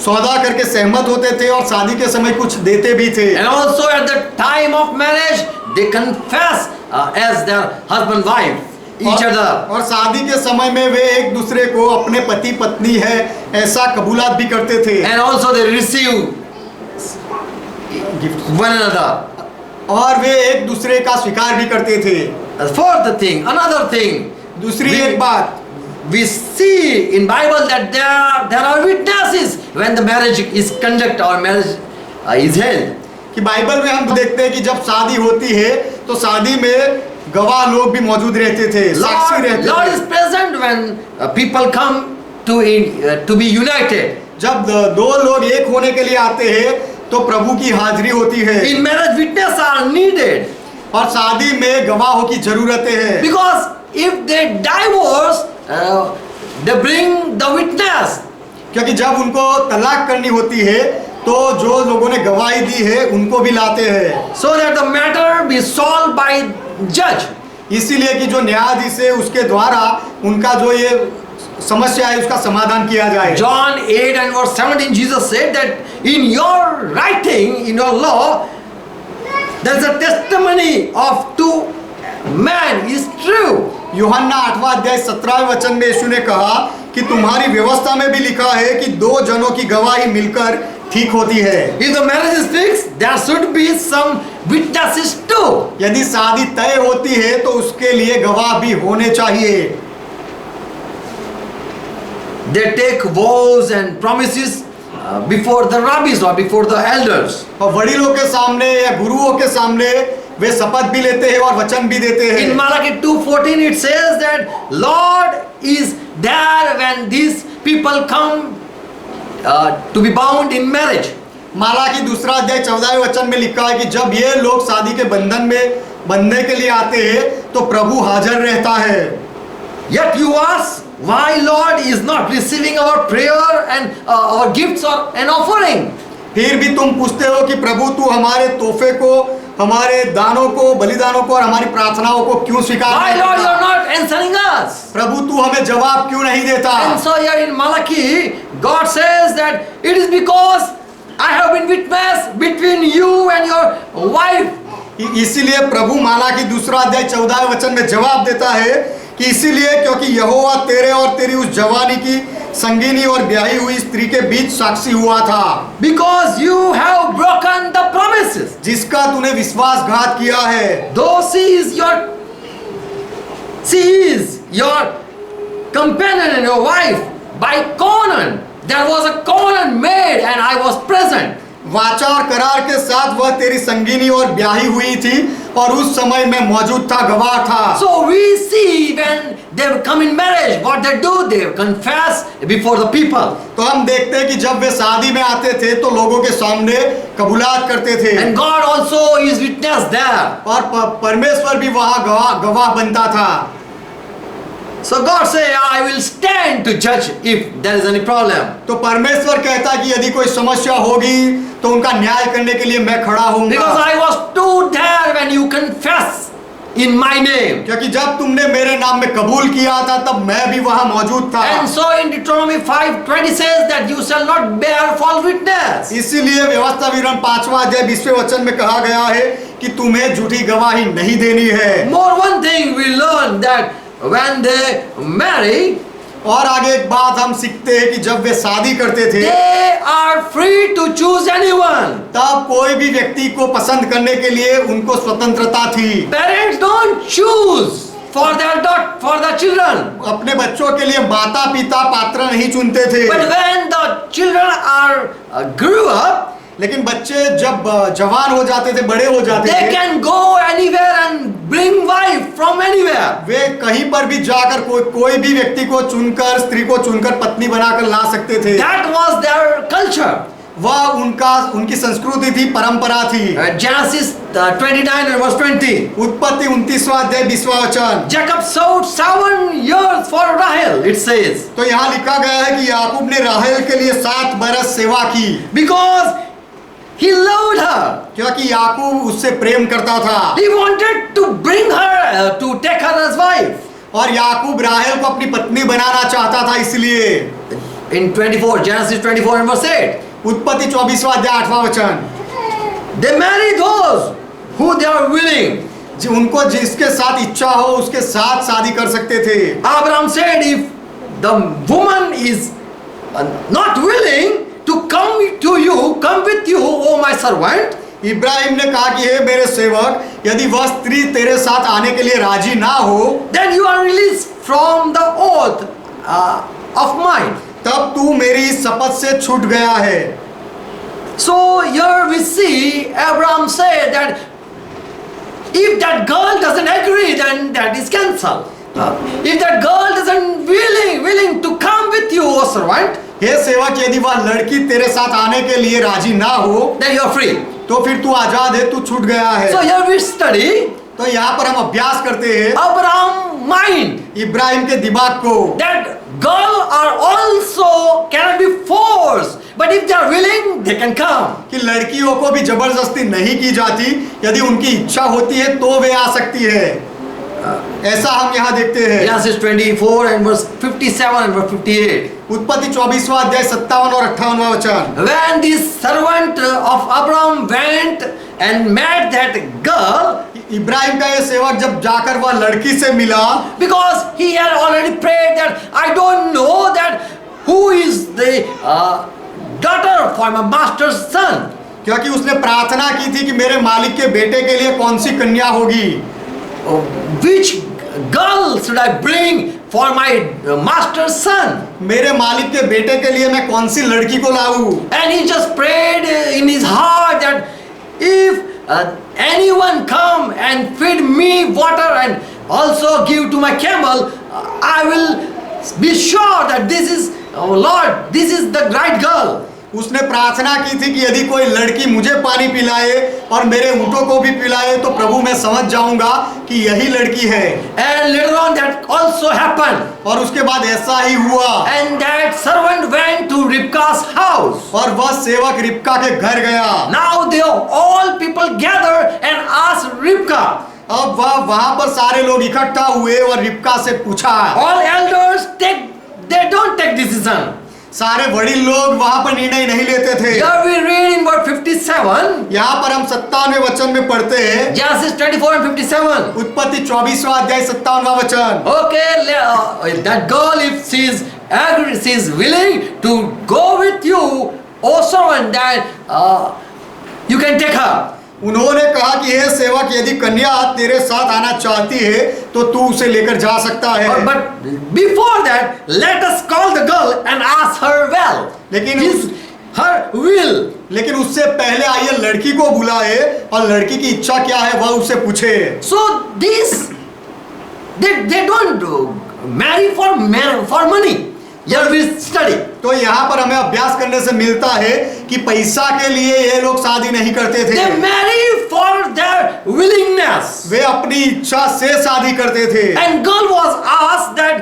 सौदा करके सहमत होते थे और शादी के समय कुछ देते भी थे। And also at the time of marriage they confess as their husband wife each other. और शादी के समय में वे एक दूसरे को अपने पति पत्नी है ऐसा कबूलात भी करते थे। And also they receive one another. और वे एक दूसरे का स्वीकार भी करते थे। Fourth thing, another thing, दूसरी एक बात we see in Bible that there are witnesses when the marriage is conducted or marriage is held. कि बाइबल में हम देखते हैं कि जब शादी होती है तो शादी में गवाह लोग भी मौजूद रहते थे, साक्षी रहते थे। Lord is present when people come to be united. जब दो लोग एक होने के लिए आते हैं तो प्रभु की हाजिरी होती है। In marriage witnesses are needed. और शादी में गवाहों की जरूरतें हैं। Because if they divorce, they bring the witness. क्योंकि जब उनको तलाक करनी होती है तो जो लोगों ने गवाही दी है उनको भी लाते हैं। So that the matter be solved by judge. इसीलिए कि जो न्यायाधीश है उसके द्वारा उनका जो ये समस्या है उसका समाधान किया जाए। John 8 and verse 17 Jesus said that in your writing, in your law, there is a testimony of two men is true. यूहन्ना 8वां अध्याय 17वें वचन में यीशु ने कहा कि तुम्हारी व्यवस्था में भी लिखा है कि दो जनों की गवाही मिलकर ठीक होती है। If the marriage is fixed, there should be some witnesses too. यदि शादी तय होती है तो उसके लिए गवाह भी होने चाहिए। They take vows and promises before the rabbis or before the elders. और वडीलों के सामने या गुरुओं के सामने वे शपथ भी लेते हैं और वचन भी देते In हैं। Malachi 2:14 it says that Lord is there when these people come to be bound in marriage. माला की दूसरा अध्याय 14वें वचन में लिखा है कि जब ये लोग शादी के बंधन में बंधने के लिए आते हैं तो प्रभु हाजिर रहता है। Yet you ask why Lord is not receiving our prayer and our gifts or an offering. फिर भी तुम पूछते हो कि प्रभु तू हमारे तोहफे को, हमारे दानों को, बलिदानों को और हमारी प्रार्थनाओं को क्यों स्वीकार Why नहीं Lord you करता? are not answering us? प्रभु तू हमें जवाब क्यों नहीं देता? And so here in Malachi, God says that it is because I have been witness between you and your wife. इसीलिए प्रभु माला की दूसरा अध्याय 14वें वचन में जवाब देता है कि इसीलिए क्योंकि यहोवा तेरे और तेरी उस जवानी की संगीनी और ब्याही हुई स्त्री के बीच साक्षी हुआ था, Because you have broken the promises. जिसका तूने विश्वासघात किया है। Though she is your companion and your wife by covenant. There was a covenant made and I was present. वाचा और करार के साथ वह तेरी संगीनी और ब्याही हुई थी और उस समय मैं मौजूद था, गवाह था। So we see when they come in marriage, what they do, they confess before the people. तो हम देखते हैं कि जब वे शादी में आते थे तो लोगों के सामने कबूलात करते थे And God also is witness there. और परमेश्वर भी वहाँ गवाह बनता था। So God say, I will stand to judge if there is any problem. तो परमेश्वर कहता कि यदि कोई समस्या होगी तो उनका न्याय करने के लिए मैं खड़ा Because हूँगा, I was too there when you confess in my name. क्योंकि जब तुमने मेरे नाम में कबूल किया था तब मैं भी वहाँ मौजूद था। And so in Deuteronomy 5:20 says that you shall not bear false witness. इसीलिए व्यवस्था विवरण 5वां अध्याय 20वें वचन में कहा गया है कि तुम्हें झूठी गवाही नहीं देनी है। More one thing we learn that when they marry, और आगे एक बात हम सीखते हैं कि जब वे शादी करते थे they are free to choose anyone. तब कोई भी व्यक्ति को पसंद करने के लिए उनको स्वतंत्रता थी। Parents don't choose for their children. अपने बच्चों के लिए माता पिता पात्र नहीं चुनते थे, But when the children are grew up, लेकिन बच्चे जब जवान हो जाते थे, बड़े हो जाते they थे, can go anywhere and bring wife from anywhere. वे कहीं पर भी जाकर कोई भी व्यक्ति को चुनकर, स्त्री को चुनकर पत्नी बनाकर ला सकते थे। That was their culture. वह उनकी संस्कृति थी, परंपरा थी। Genesis 29 and verse 20. उत्पत्ति 29वां अध्याय 20वां वचन। Jacob sowed 7 years for Rahel, it says. तो यहाँ लिखा गया है कि याकूब ने राहेल के लिए 7 बरस सेवा की, Because he loved her. क्योंकि याकूब उससे प्रेम करता था He wanted to bring her to take her as wife. और याकूब राहेल को अपनी पत्नी बनाना चाहता था। इसलिए In 24, Genesis 24 and verse 8. उत्पत्ति 24वां अध्याय 8वां वचन। They marry those who they are willing. उनको जिसके साथ इच्छा हो उसके साथ शादी कर सकते थे। Abraham said, if the woman is not willing to come with you, oh my servant. Ibrahim ने कहा कि हे मेरे सेवक, यदि वह स्त्री तेरे साथ आने के लिए राजी ना हो, Then you are released from the oath of mine. तब तू मेरी शपथ से छूट गया है। So here we see Abraham said that if that girl doesn't agree, then that is cancelled. If that girl doesn't willing to come with you, O servant, हे सेवक, यदि वह लड़की तेरे साथ आने के लिए राजी ना हो then you are free. तो फिर तू आजाद है, तू छूट गया है। So here we study तो यहाँ पर हम अभ्यास करते हैं Abraham mind इब्राहिम के दिमाग को, that girl are also cannot be forced, but if they are willing, they can come. कि लड़कियों को भी जबरदस्ती नहीं की जाती, यदि उनकी इच्छा होती है तो वे आ सकती है। ऐसा हम यहाँ देखते हैं। Genesis 24 and verse 57 and verse 58. उत्पत्ति 24वां अध्याय 57 और 58वां वचन। When this servant of Abraham went and met that girl, Ibrahim का ये सेवक जब जाकर वह लड़की से मिला, because he had already prayed that I don't know that who is the daughter for my master's son. क्योंकि उसने प्रार्थना की थी कि मेरे मालिक के बेटे के लिए कौन सी कन्या होगी, Which girl should I bring for my master's son? मेरे मालिक के बेटे के लिए मैं कौन सी लड़की को लाऊं। And he just prayed in his heart that if anyone come and feed me water and also give to my camel, I will be sure that this is, oh Lord, this is the right girl. उसने प्रार्थना की थी कि यदि कोई लड़की मुझे पानी पिलाए और मेरे ऊँटों को भी पिलाए तो प्रभु मैं समझ जाऊंगा कि यही लड़की है। And later on that also happened. और उसके बाद ऐसा ही हुआ। And that servant went to Ribka's house. और वह सेवक रिबका के घर गया। Now they all people gather and ask Ribka. अब वह वहां पर सारे लोग इकट्ठा हुए और रिबका से पूछा। All elders they don't take decision. सारे वडील लोग वहां पर निर्णय नहीं लेते थे। Here we read in verse 57. यहाँ पर हम 57वें वचन में पढ़ते हैं। Genesis 24 and 57. उत्पत्ति 24वां अध्याय 57वां वचन। Okay, that girl, if she is willing to go with you, O servant, that you can take her. उन्होंने कहा कि हे सेवक, यदि कन्या तेरे साथ आना चाहती है तो तू उसे लेकर जा सकता है। But before that, let us call the girl and ask her well. Her will. लेकिन उससे पहले आइए लड़की को बुलाए और लड़की की इच्छा क्या है वह उससे पूछे। So they don't marry for money. Here we study. तो यहाँ पर हमें अभ्यास करने से मिलता है कि पैसा के लिए ये लोग शादी नहीं करते थे। They marry for their willingness. वे अपनी इच्छा से शादी करते थे। And girl was asked that,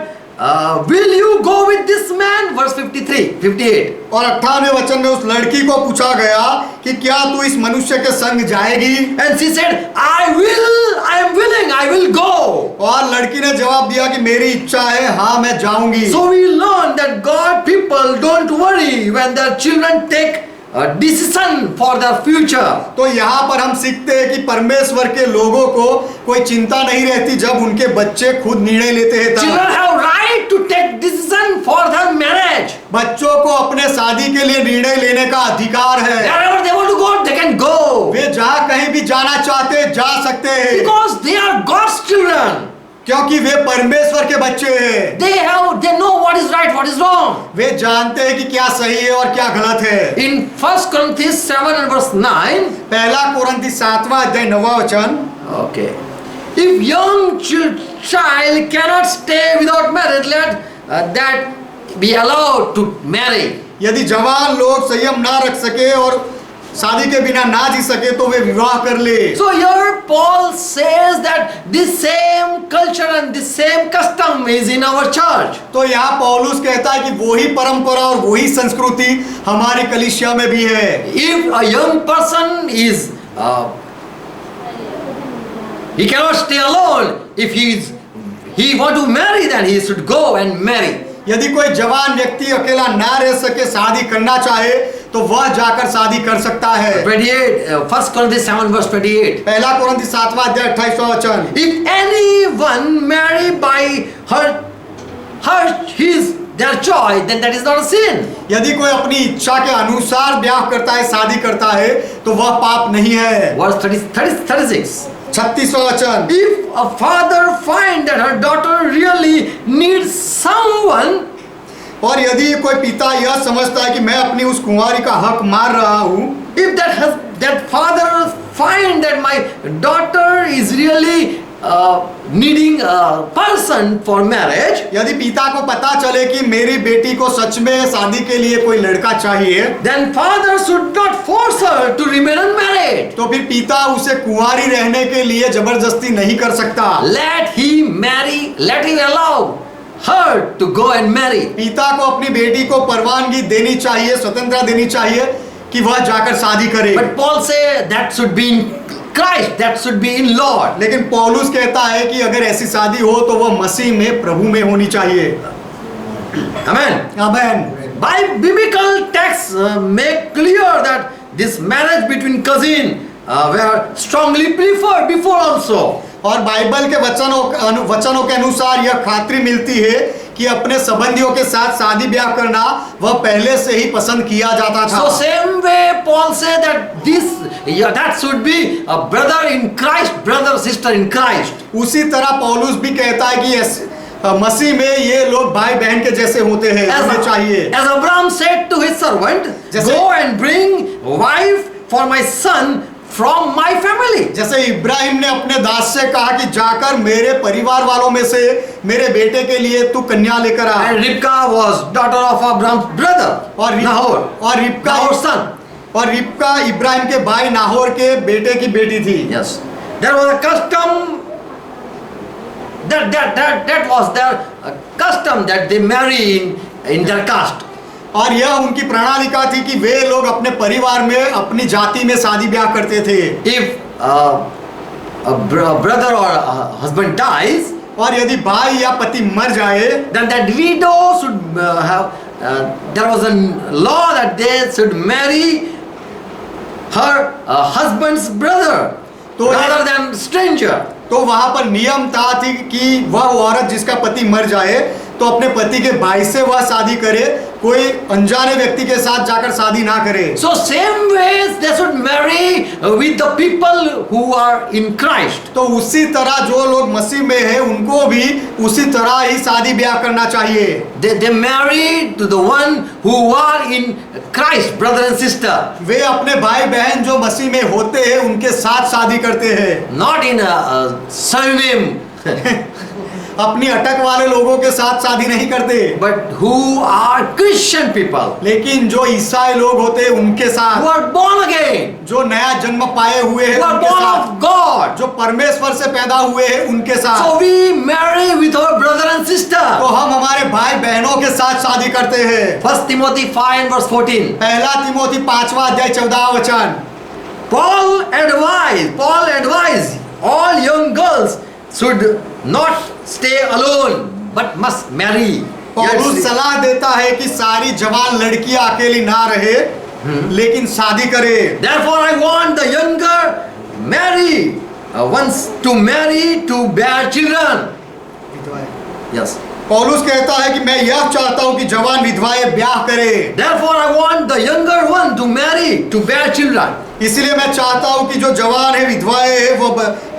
will you go with this man? Verse 53, 58. और 58वें वचन में उस लड़की को पूछा गया कि क्या तू इस मनुष्य के संग जाएगी? And she said, I am willing, I will go. और लड़की ने जवाब दिया कि मेरी इच्छा है, हाँ मैं जाऊंगी। So we learn that God people don't worry when their children take a decision for their future. तो यहाँ पर हम सीखते हैं कि परमेश्वर के लोगों को कोई चिंता नहीं रहती जब उनके बच्चे खुद निर्णय लेते हैं। Children have right to take decision for their marriage. बच्चों को अपने शादी के लिए निर्णय लेने का अधिकार है। Wherever they want to go, they can go. वे जहाँ कहीं भी जाना चाहते जा सकते हैं। Because they are God's children. क्योंकि वे परमेश्वर के बच्चे हैं। They know what is right, what is wrong. वे जानते हैं कि क्या सही है और क्या गलत है। In 1 Corinthians 7 and verse 9. पहला कोरिन्थी 7वां अध्याय 9वां वचन। Okay. If young child cannot stay without marriage, let that be allowed to marry. यदि जवान लोग संयम ना रख सके और शादी के बिना ना जी सके तो वे विवाह कर ले। So here Paul says that this same culture and this same custom is in our church. तो यहाँ पौलुस कहता है कि वही परंपरा और वही संस्कृति हमारी कलीसिया में भी है। If a young person is he cannot stay alone. If he want to marry, then he should go and marry. यदि कोई जवान व्यक्ति अकेला ना रह सके, शादी करना चाहे तो वह जाकर शादी कर सकता है। 28, 1 Corinthians 7 verse 28. पहला कोरिन्थी 7वां अध्याय 28वां वचन। If anyone marry by their choice, then that is not a sin. यदि कोई अपनी इच्छा के अनुसार ब्याह करता है, शादी करता है तो वह पाप नहीं है। Verse 36. 36वां वचन। If a father find that her daughter really needs someone, और यदि कोई पिता यह समझता है कि मैं अपनी उस कुंवारी का हक मार रहा हूँ, if that father find that my daughter is really needing a person for marriage, यदि पिता को पता चले कि मेरी बेटी को सच में शादी के लिए कोई लड़का चाहिए, then father should not force her to remain unmarried. तो फिर पिता उसे कुंवारी रहने के लिए जबरदस्ती नहीं कर सकता। Let him allow her to go and marry. पिता को अपनी बेटी को परवानगी देनी चाहिए, स्वतंत्रता देनी चाहिए कि वह जाकर शादी करे। But Paul say that should be in Christ, that should be in Lord. लेकिन पौलुस कहता है कि अगर ऐसी शादी हो तो वह मसीह में, प्रभु में होनी चाहिए। Amen. Amen. By biblical texts make clear that this marriage between cousin were strongly preferred before also. और बाइबल के वचनों के अनुसार यह खातरी मिलती है कि अपने संबंधियों के साथ शादी ब्याह करना वह पहले से ही पसंद किया जाता था। So same way Paul said that that should be a brother in Christ, brother sister in Christ. उसी तरह पौलुस भी कहता है कि मसीह में ये लोग भाई बहन के जैसे होते हैं, होने चाहिए। As Abraham said to his servant, go and bring wife for my son from my family. जैसे इब्राहिम ने अपने दास से कहा कि जाकर मेरे परिवार वालों में से मेरे बेटे के लिए तू कन्या लेकर आ। And Ribka was daughter of Abraham's brother, Nahor, Nahor's son. और रिबका इब्राहिम के भाई नाहोर के बेटे की बेटी थी। Yes, there was a custom. That was their custom that they marry in their caste. और यह उनकी प्रणालिका थी कि वे लोग अपने परिवार में अपनी जाति में शादी ब्याह करते थे। If a brother or a husband dies, और यदि भाई या पति मर जाए, then that widow should have. There was a law that they should marry her husband's brother rather than stranger. तो वहां पर नियम था कि वह औरत जिसका पति मर जाए तो अपने पति के भाई से वह शादी करे, कोई अनजाने व्यक्ति के साथ जाकर शादी ना करे। So same ways they should marry with the people who are in Christ. तो उसी तरह जो लोग मसीह में हैं उनको भी उसी तरह ही शादी ब्याह करना चाहिए। They marry to the one who are in Christ, brother and sister. वे अपने भाई बहन जो मसीह में होते हैं उनके साथ शादी करते हैं। Not in a surname. अपनी अटक वाले लोगों के साथ शादी नहीं करते, But who are Christian people, लेकिन जो ईसाई लोग होते हैं उनके who साथ, are born again, जो नया जन्म पाए हुए हैं who are उनके born साथ, of God. जो परमेश्वर से पैदा हुए हैं उनके साथ। So we marry with our brother and तो sister. हम हमारे भाई बहनों के साथ शादी करते हैं। 1 Timothy 5 and verse 14. पहला तिमोथी 5वां अध्याय 14वां वचन। Paul advised all young girls should not stay alone but must marry. पौलुस सलाह देता है कि सारी जवान लड़कियां अकेली ना रहे, लेकिन शादी करे। Therefore I want the younger ones to marry to bear children. Yes. पौलुस कहता है कि मैं यह चाहता हूं कि जवान विधवाएं ब्याह करे। Therefore I want the younger one to marry to bear children. इसलिए मैं चाहता हूं कि जो जवान है विधवाएं है वो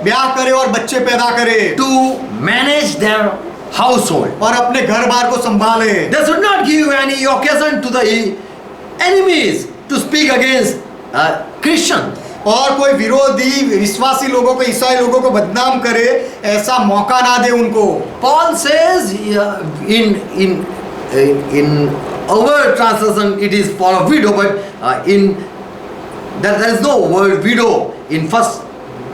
ब्याह करे और बच्चे पैदा करे, To manage their household. और अपने घर बार को संभाले। They should not give any occasion to the enemies to speak against Christian. और कोई विरोधी विश्वासी लोगों को, ईसाई लोगों को बदनाम करे, ऐसा मौका ना दे उनको। Paul says in our translation it is for a widow, but there is no word widow in 1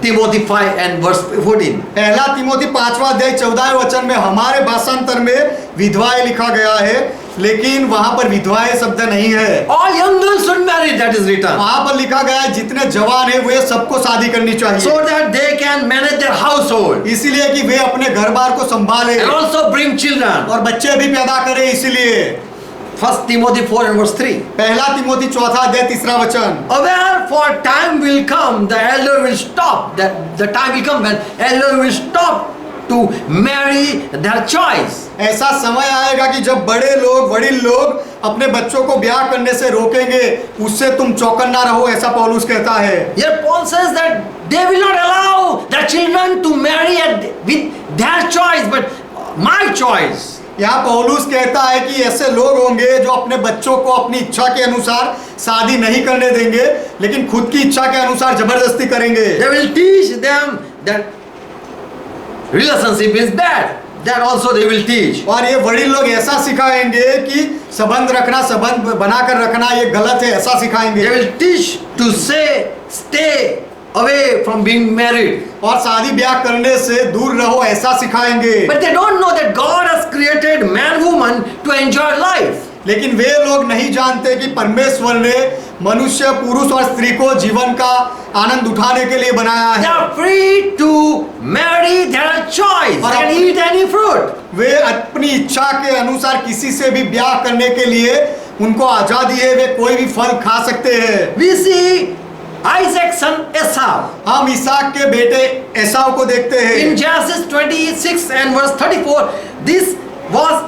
Timothy 5 and verse 14. पहला तिमोथी 5वां अध्याय 14वें वचन में हमारे भाषांतर में विधवाएं लिखा गया है, लेकिन वहां पर विधवाएं शब्द नहीं है। All young girls should marry, that is written. वहां पर लिखा गया है जितने जवान हैं वे सबको शादी करनी So चाहिए, that they can manage their household इसीलिए कि वे अपने घर बार को संभाले and also bring children. और बच्चे भी पैदा करें। इसलिए 1 Timothy 4 and verse 3. पहला तिमोथी 4वां अध्याय 3रा वचन। Aware for time will come, the elder will stop. That the time will come when elder will stop to marry their choice. ऐसा समय आएगा कि जब बड़े लोग, वडील लोग अपने बच्चों को ब्याह करने से रोकेंगे, उससे तुम चौकन्ना रहो, ऐसा पौलुस कहता है। Here Paul says that they will not allow their children to marry with their choice, but my choice. यहाँ पौलुस कहता है कि ऐसे लोग होंगे जो अपने बच्चों को अपनी इच्छा के अनुसार शादी नहीं करने देंगे, लेकिन खुद की इच्छा के अनुसार जबरदस्ती करेंगे। They will teach them that relationship is bad. That also they will teach. और ये वडील लोग ऐसा सिखाएंगे कि संबंध रखना, संबंध बनाकर रखना ये गलत है, ऐसा सिखाएंगे। They will teach to stay away from being married. और शादी ब्याह करने से दूर रहो, ऐसा सिखाएंगे। But they don't know that God has created man, woman to enjoy life. लेकिन वे लोग नहीं जानते कि परमेश्वर ने मनुष्य, पुरुष और स्त्री को जीवन का आनंद उठाने के लिए बनाया They है। are free to marry their choice. They can eat any fruit. वे अपनी इच्छा के अनुसार किसी से भी ब्याह करने के लिए उनको आजादी है, वे कोई भी फल खा सकते हैं। We see Isaac's son Esau. हम इसहाक के बेटे एसाव को देखते हैं। In Genesis 26 and verse 34, this was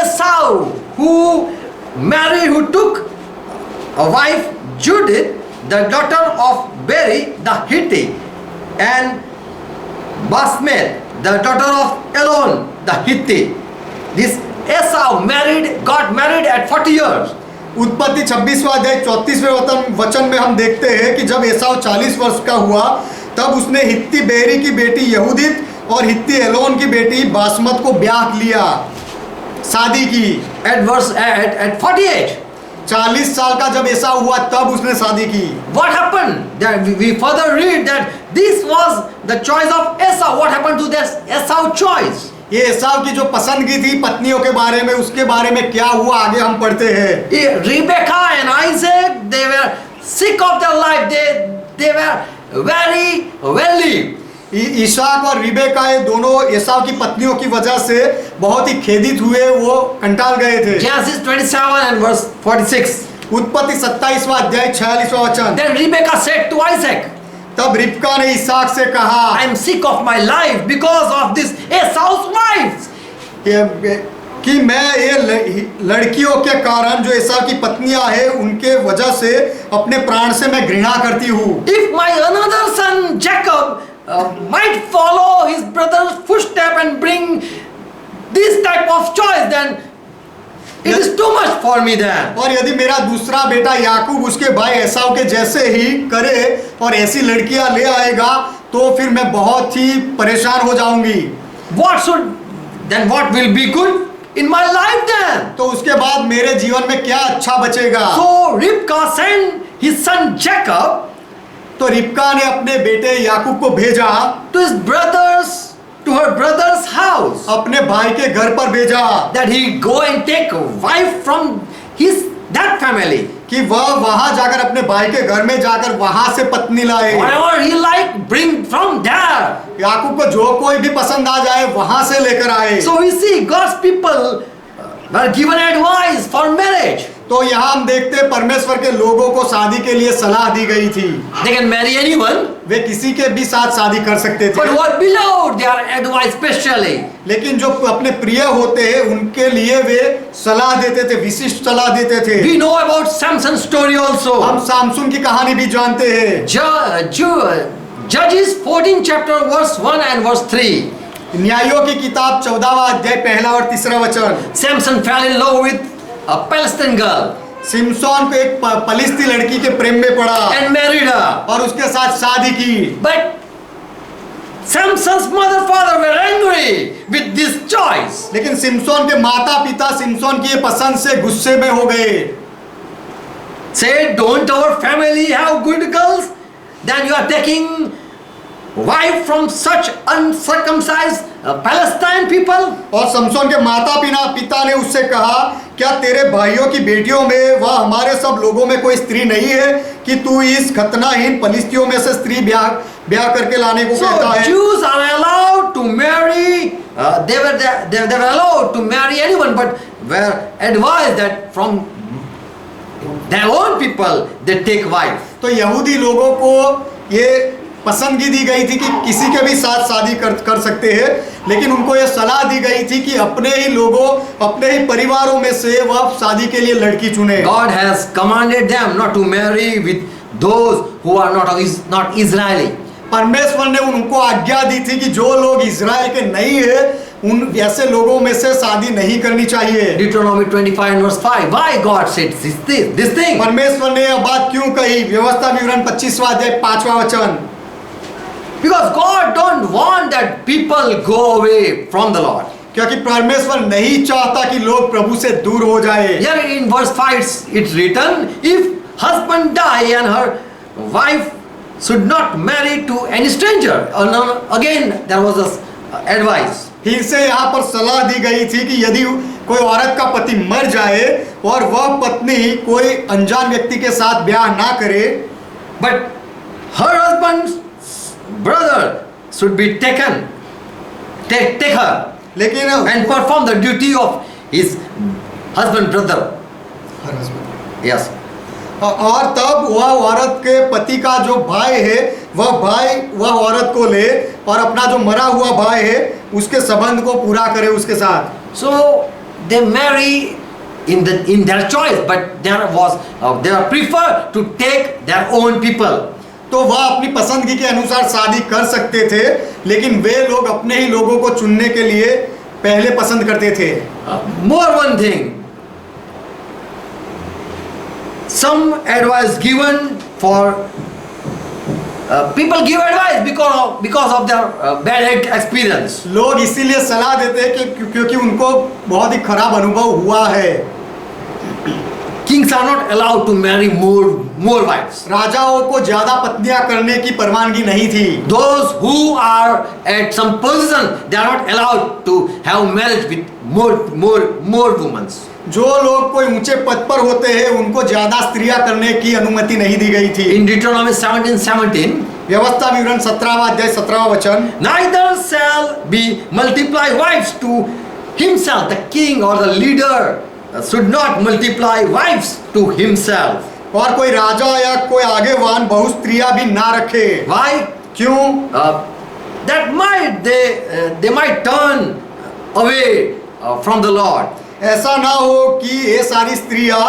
Esau who took a wife, Judith, the daughter of Beri the Hittite, and Basmath, the daughter of Elon the Hittite. This Esau got married at 40 years. उत्पत्ति 26वां अध्याय 34वें वचन में हम देखते हैं कि जब एसाव 40 वर्ष का हुआ तब उसने हित्ती बेरी की बेटी यहूदित और हित्ती एलोन की बेटी बासमत को ब्याह लिया, शादी की। At 48. 40 साल का जब ऐसा हुआ तब उसने शादी की। What happened? That we further read that this was the choice of Esau. What happened to this Esau choice? ये एसाव की जो पसंदगी थी पत्नियों के बारे में, उसके बारे में क्या हुआ आगे हम पढ़ते हैं। Rebecca and Isaac, they were sick of their life. They were very wealthy. Isak और रिबेका ये दोनों एसाव की पत्नियों की वजह से बहुत ही खेदित हुए, वो कंटाल गए थे। Genesis 27 and verse 46. उत्पत्ति 27वां अध्याय 46वां वचन। Then Rebecca said to Isaac, तब रिबका ने ईसाक से कहा, I am sick of my life because of this Esau's wives. कि मैं ये लड़कियों के कारण जो एसाव की पत्नियां हैं उनके वजह से अपने प्राण से मैं घृणा करती हूँ। If my another son Jacob might follow his brother's footstep and bring this type of choice, then it is too much for me then. और यदि मेरा दूसरा बेटा याकूब उसके भाई एसाव के जैसे ही करे और ऐसी लड़कियां ले आएगा तो फिर मैं बहुत ही परेशान हो जाऊंगी। What will be good in my life then? तो उसके बाद मेरे जीवन में क्या अच्छा बचेगा? So Rivka sent his son Jacob, तो रिबका ने अपने बेटे याकूब को भेजा to her brother's house, अपने भाई के घर पर भेजा, that he go and take a wife from that family. कि वह वहां जाकर अपने भाई के घर में जाकर वहां से पत्नी लाए। Whatever he like, bring from there. याकूब को जो कोई भी पसंद आ जाए वहां से लेकर आए। So we see God's people were given advice for marriage. तो यहाँ हम देखते हैं परमेश्वर के लोगों को शादी के लिए सलाह दी गई थी। They can marry anyone. वे किसी के भी साथ शादी कर सकते थे। But who are beloved, they are advised specially. लेकिन जो अपने प्रिय होते हैं उनके लिए वे सलाह देते थे, विशिष्ट सलाह देते थे। We know about Samson's story also. हम सामसून की कहानी भी जानते हैं। Judges 14 chapter verse 1 and verse 3. न्यायों की किताब 14वां अध्याय पहला और तीसरा वचन। Samson fell in love with a Palestinian girl. Samson को एक फलिस्ती लड़की के प्रेम में पड़ा and married her. और उसके साथ शादी की। But Samson's mother father were angry with this choice. लेकिन सिमसोन के माता पिता सिमसोन की ये पसंद से गुस्से में हो गए। Said, don't our family have good girls? Then you are taking wife from such uncircumcised Palestine people? और समसोन के माता पिता ने उससे कहा, क्या तेरे भाइयों की बेटियों में वह हमारे सब लोगों में कोई स्त्री नहीं है कि तू इस खतनाहीन फलिस्तियों में से स्त्री ब्याह करके लाने को कहता है? So Jews are allowed to marry. They were allowed to marry anyone, but were advised that from their own people they take wife. तो यहूदी लोगों को ये पसंदगी दी गई थी कि किसी के भी साथ शादी कर सकते हैं, लेकिन उनको ये सलाह दी गई थी कि अपने ही लोगों, अपने ही परिवारों में से वह शादी के लिए लड़की चुने। God has commanded them not to marry with those who are not Israeli. परमेश्वर ने उनको आज्ञा दी थी कि जो लोग इजराइल के नहीं है उन ऐसे लोगों में से शादी नहीं करनी चाहिए। Deuteronomy 25 and verse 5. Why God said this thing? परमेश्वर ने यह बात क्यों कही? व्यवस्था विवरण 25वां अध्याय 5वां वचन। Because God don't want that people go away from the Lord. क्योंकि परमेश्वर नहीं चाहता कि लोग प्रभु से दूर हो जाए। Here in verse 5 it's written, if husband die and her wife should not marry to any stranger. Again there was a advice. फिर से यहाँ पर सलाह दी गई थी कि यदि कोई औरत का पति मर जाए और वह पत्नी कोई अनजान व्यक्ति के साथ ब्याह ना करे, but her husband's brother should be taken, take her, लेकिन and perform the duty of his husband brother. Yes. और तब वह औरत के पति का जो भाई है वह औरत को ले और अपना जो मरा हुआ भाई है उसके संबंध को पूरा करे उसके साथ। So they marry in their choice, but they prefer to take their own people. तो वह अपनी पसंदगी के अनुसार शादी कर सकते थे, लेकिन वे लोग अपने ही लोगों को चुनने के लिए पहले पसंद करते थे। More one thing. some advice given for people give advice because of their bad experience. लोग इसीलिए सलाह देते हैं कि क्योंकि उनको बहुत ही खराब अनुभव हुआ है। Kings are not allowed to marry more wives. राजाओं को ज्यादा पत्नियां करने की परवानगी नहीं थी। Those who are at some position, they are not allowed to have marriage with more women. जो लोग कोई ऊंचे पद पर होते हैं उनको ज्यादा स्त्रियां करने की अनुमति नहीं दी गई थी। In Deuteronomy 17:17, व्यवस्था विवरण 17वां अध्याय 17वां वचन, neither shall be multiply wives to himself. The king or the leader should not multiply wives to himself. और कोई राजा या कोई आगेवान बहु स्त्रियां भी ना रखे। Why? क्यों? That might they might turn away from the Lord. ऐसा ना हो कि ये सारी स्त्रियां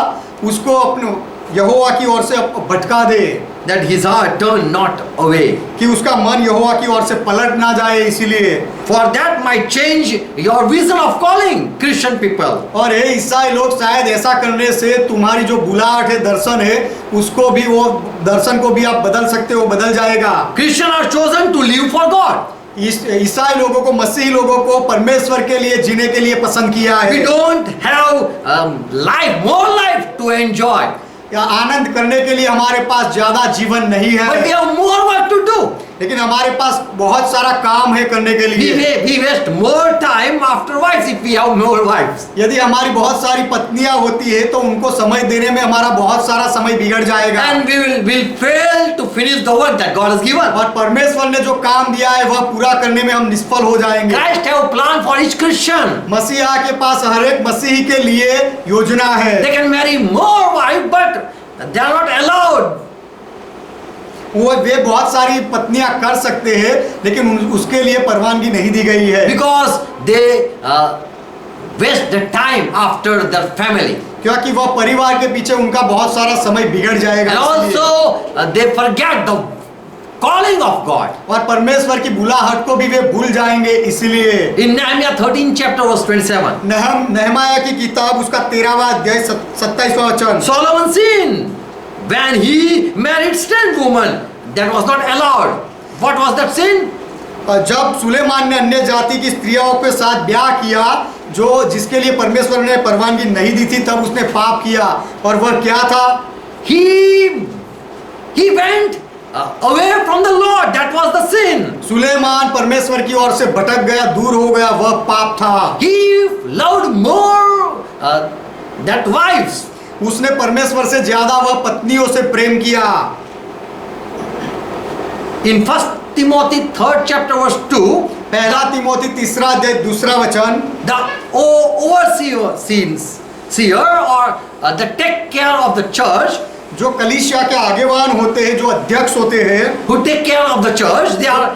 उसको अपने यहोवा की ओर से भटका दे, That his heart turn not away. कि उसका मन यहोवा की ओर से पलट ना जाए। इसीलिए For that might change your vision of calling Christian people. और ये ईसाई लोग शायद ऐसा करने से तुम्हारी जो बुलाहट है, दर्शन है, उसको भी वो दर्शन को भी आप बदल सकते हो, बदल जाएगा। Christians are chosen to live for God. ईसाई लोगों को, मसीही लोगों को परमेश्वर के लिए जीने के लिए पसंद किया है। We don't have more life to enjoy. या आनंद करने के लिए हमारे पास ज्यादा जीवन नहीं है, But we have more work to do. लेकिन हमारे पास बहुत सारा काम है करने के लिए। We waste more time afterwards if we have more wives. यदि हमारी बहुत सारी पत्नियां होती है तो उनको समय देने में हमारा बहुत सारा समय बिगड़ जाएगा। And we'll fail to finish the work that God has given. और परमेश्वर ने जो काम दिया है वह पूरा करने में हम निष्फल हो जाएंगे। Christ have a plan for each Christian. मसीहा के पास हर एक मसीही के लिए योजना है। They can marry more wives, but they are not allowed. वे बहुत सारी पत्नियां कर सकते हैं, लेकिन उसके लिए परवानगी नहीं दी गई है। Because they waste the time after their family. क्योंकि वह परिवार के पीछे उनका बहुत सारा समय बिगड़ जाएगा। And also they forget the calling of God. और परमेश्वर की बुलाहट को भी वे भूल जाएंगे। इसलिए In Nehemiah 13 chapter verse 27, नहमाया की किताब उसका 13वां अध्याय 27वां वचन, Solomon sinned when he married strange woman. That was not allowed. What was that sin? जब सुलेमान ने अन्य जाति की स्त्रियों के साथ ब्याह किया जो जिसके लिए परमेश्वर ने परवानगी नहीं दी थी, तब उसने पाप किया। और वह क्या था? He went away from the Lord. That was the sin. Suleman परमेश्वर की ओर से भटक गया, दूर हो गया, वह पाप था। He loved more that wives. उसने परमेश्वर से ज्यादा वह पत्नियों से प्रेम किया। In 1 Timothy 3rd chapter verse 2, पहला तिमोथी 3रा अध्याय 2रा वचन, the overseer or the take care of the church, जो कलीसिया के आगेवान होते हैं, जो अध्यक्ष होते हैं, who take care of the church, they are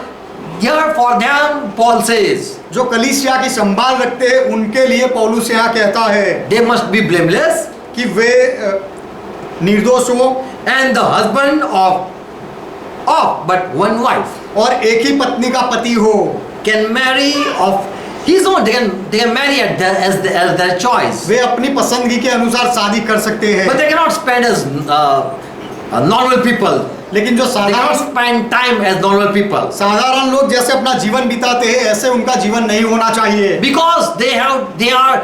there for them. Paul says जो कलीसिया की संभाल रखते हैं, उनके लिए पौलुस यहाँ कहता है they must be blameless, कि वे निर्दोष हो, and the husband of but one wife और एक ही पत्नी का पति हो। can marry of his own. They can marry as their choice, वे अपनी पसंदगी के अनुसार शादी कर सकते हैं, but they cannot spend as normal people. लेकिन जो They cannot spend time as normal people साधारण लोग जैसे अपना जीवन बिताते हैं, ऐसे उनका जीवन नहीं होना चाहिए। because they are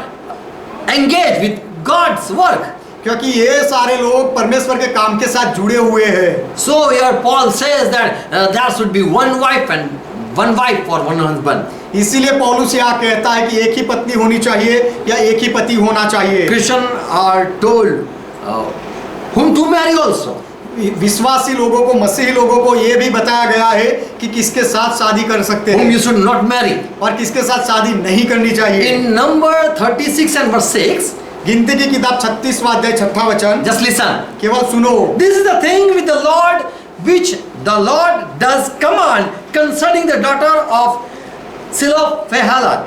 engaged with God's work. क्योंकि ये सारे लोग परमेश्वर के काम के साथ जुड़े हुए हैं। So here Paul says that there should be one wife and one wife for one husband. इसीलिए पौलुस यहाँ कहता है कि एक ही पत्नी होनी चाहिए या एक ही पति होना चाहिए। Christians are told whom to marry also. विश्वासी लोगों को, मसीही लोगों को ये भी बताया गया है कि किसके साथ शादी कर सकते Whom हैं you should not marry. और किसके साथ शादी नहीं करनी चाहिए। In Number 36 and verse 6, गिनती की किताब 36वां अध्याय 6वां वचन, just listen. केवल सुनो। This is the thing with the Lord which the Lord does command concerning the daughter of Zelophehad.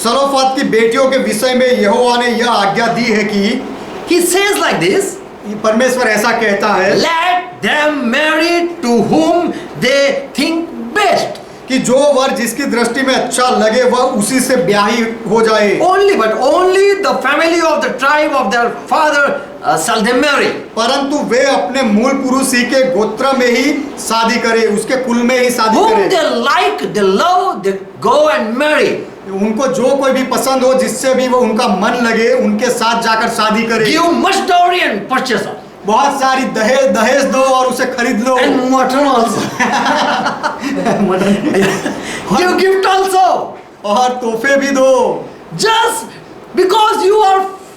सलोफात की बेटियों के विषय में यहोवा ने यह आज्ञा दी है कि He says like this, परमेश्वर ऐसा कहता है let them marry to whom they think best. कि कि जो वर जिसकी दृष्टि में अच्छा लगे वह उसी से ब्याही हो जाए। Only the family of the tribe of their father shall they marry. परंतु वे अपने मूल पुरुष ही के गोत्र में ही शादी करे, उसके कुल में ही शादी Whom करे। they like, they love, they go and marry. उनको जो कोई भी पसंद हो, जिससे भी वो उनका मन लगे, उनके साथ जाकर शादी करे। Give much dowry and purchase her. बहुत सारी दहेज दो और उसे खरीद लो। And mutton also. Give gift also. और तोहफे भी दो, Just because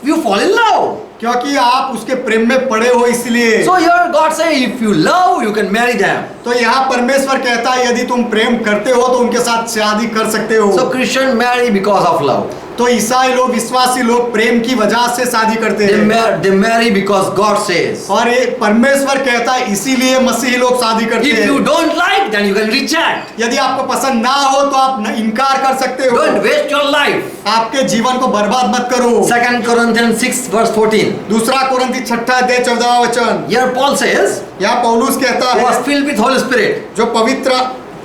you fall in love. क्योंकि आप उसके प्रेम में पड़े हो इसलिए। So here God say, if you love, you can marry them. तो यहाँ परमेश्वर कहता है यदि तुम प्रेम करते हो तो उनके साथ शादी कर सकते हो। So Christian marry because of love. तो ईसाई लोग, विश्वासी लोग प्रेम की वजह से शादी करते हैं। They marry because God says. और ये परमेश्वर कहता है इसीलिए मसीही लोग शादी करते If हैं। you don't like, then you can reject. यदि आपको पसंद ना हो तो आप इनकार कर सकते हो। Don't waste your life. आपके जीवन को बर्बाद मत करो। 2 Corinthians 6 verse 14. दूसरा कुरिन्थी 6:14 वचन। Here Paul says, यहाँ पौलुस कहता who was है filled with Holy Spirit. जो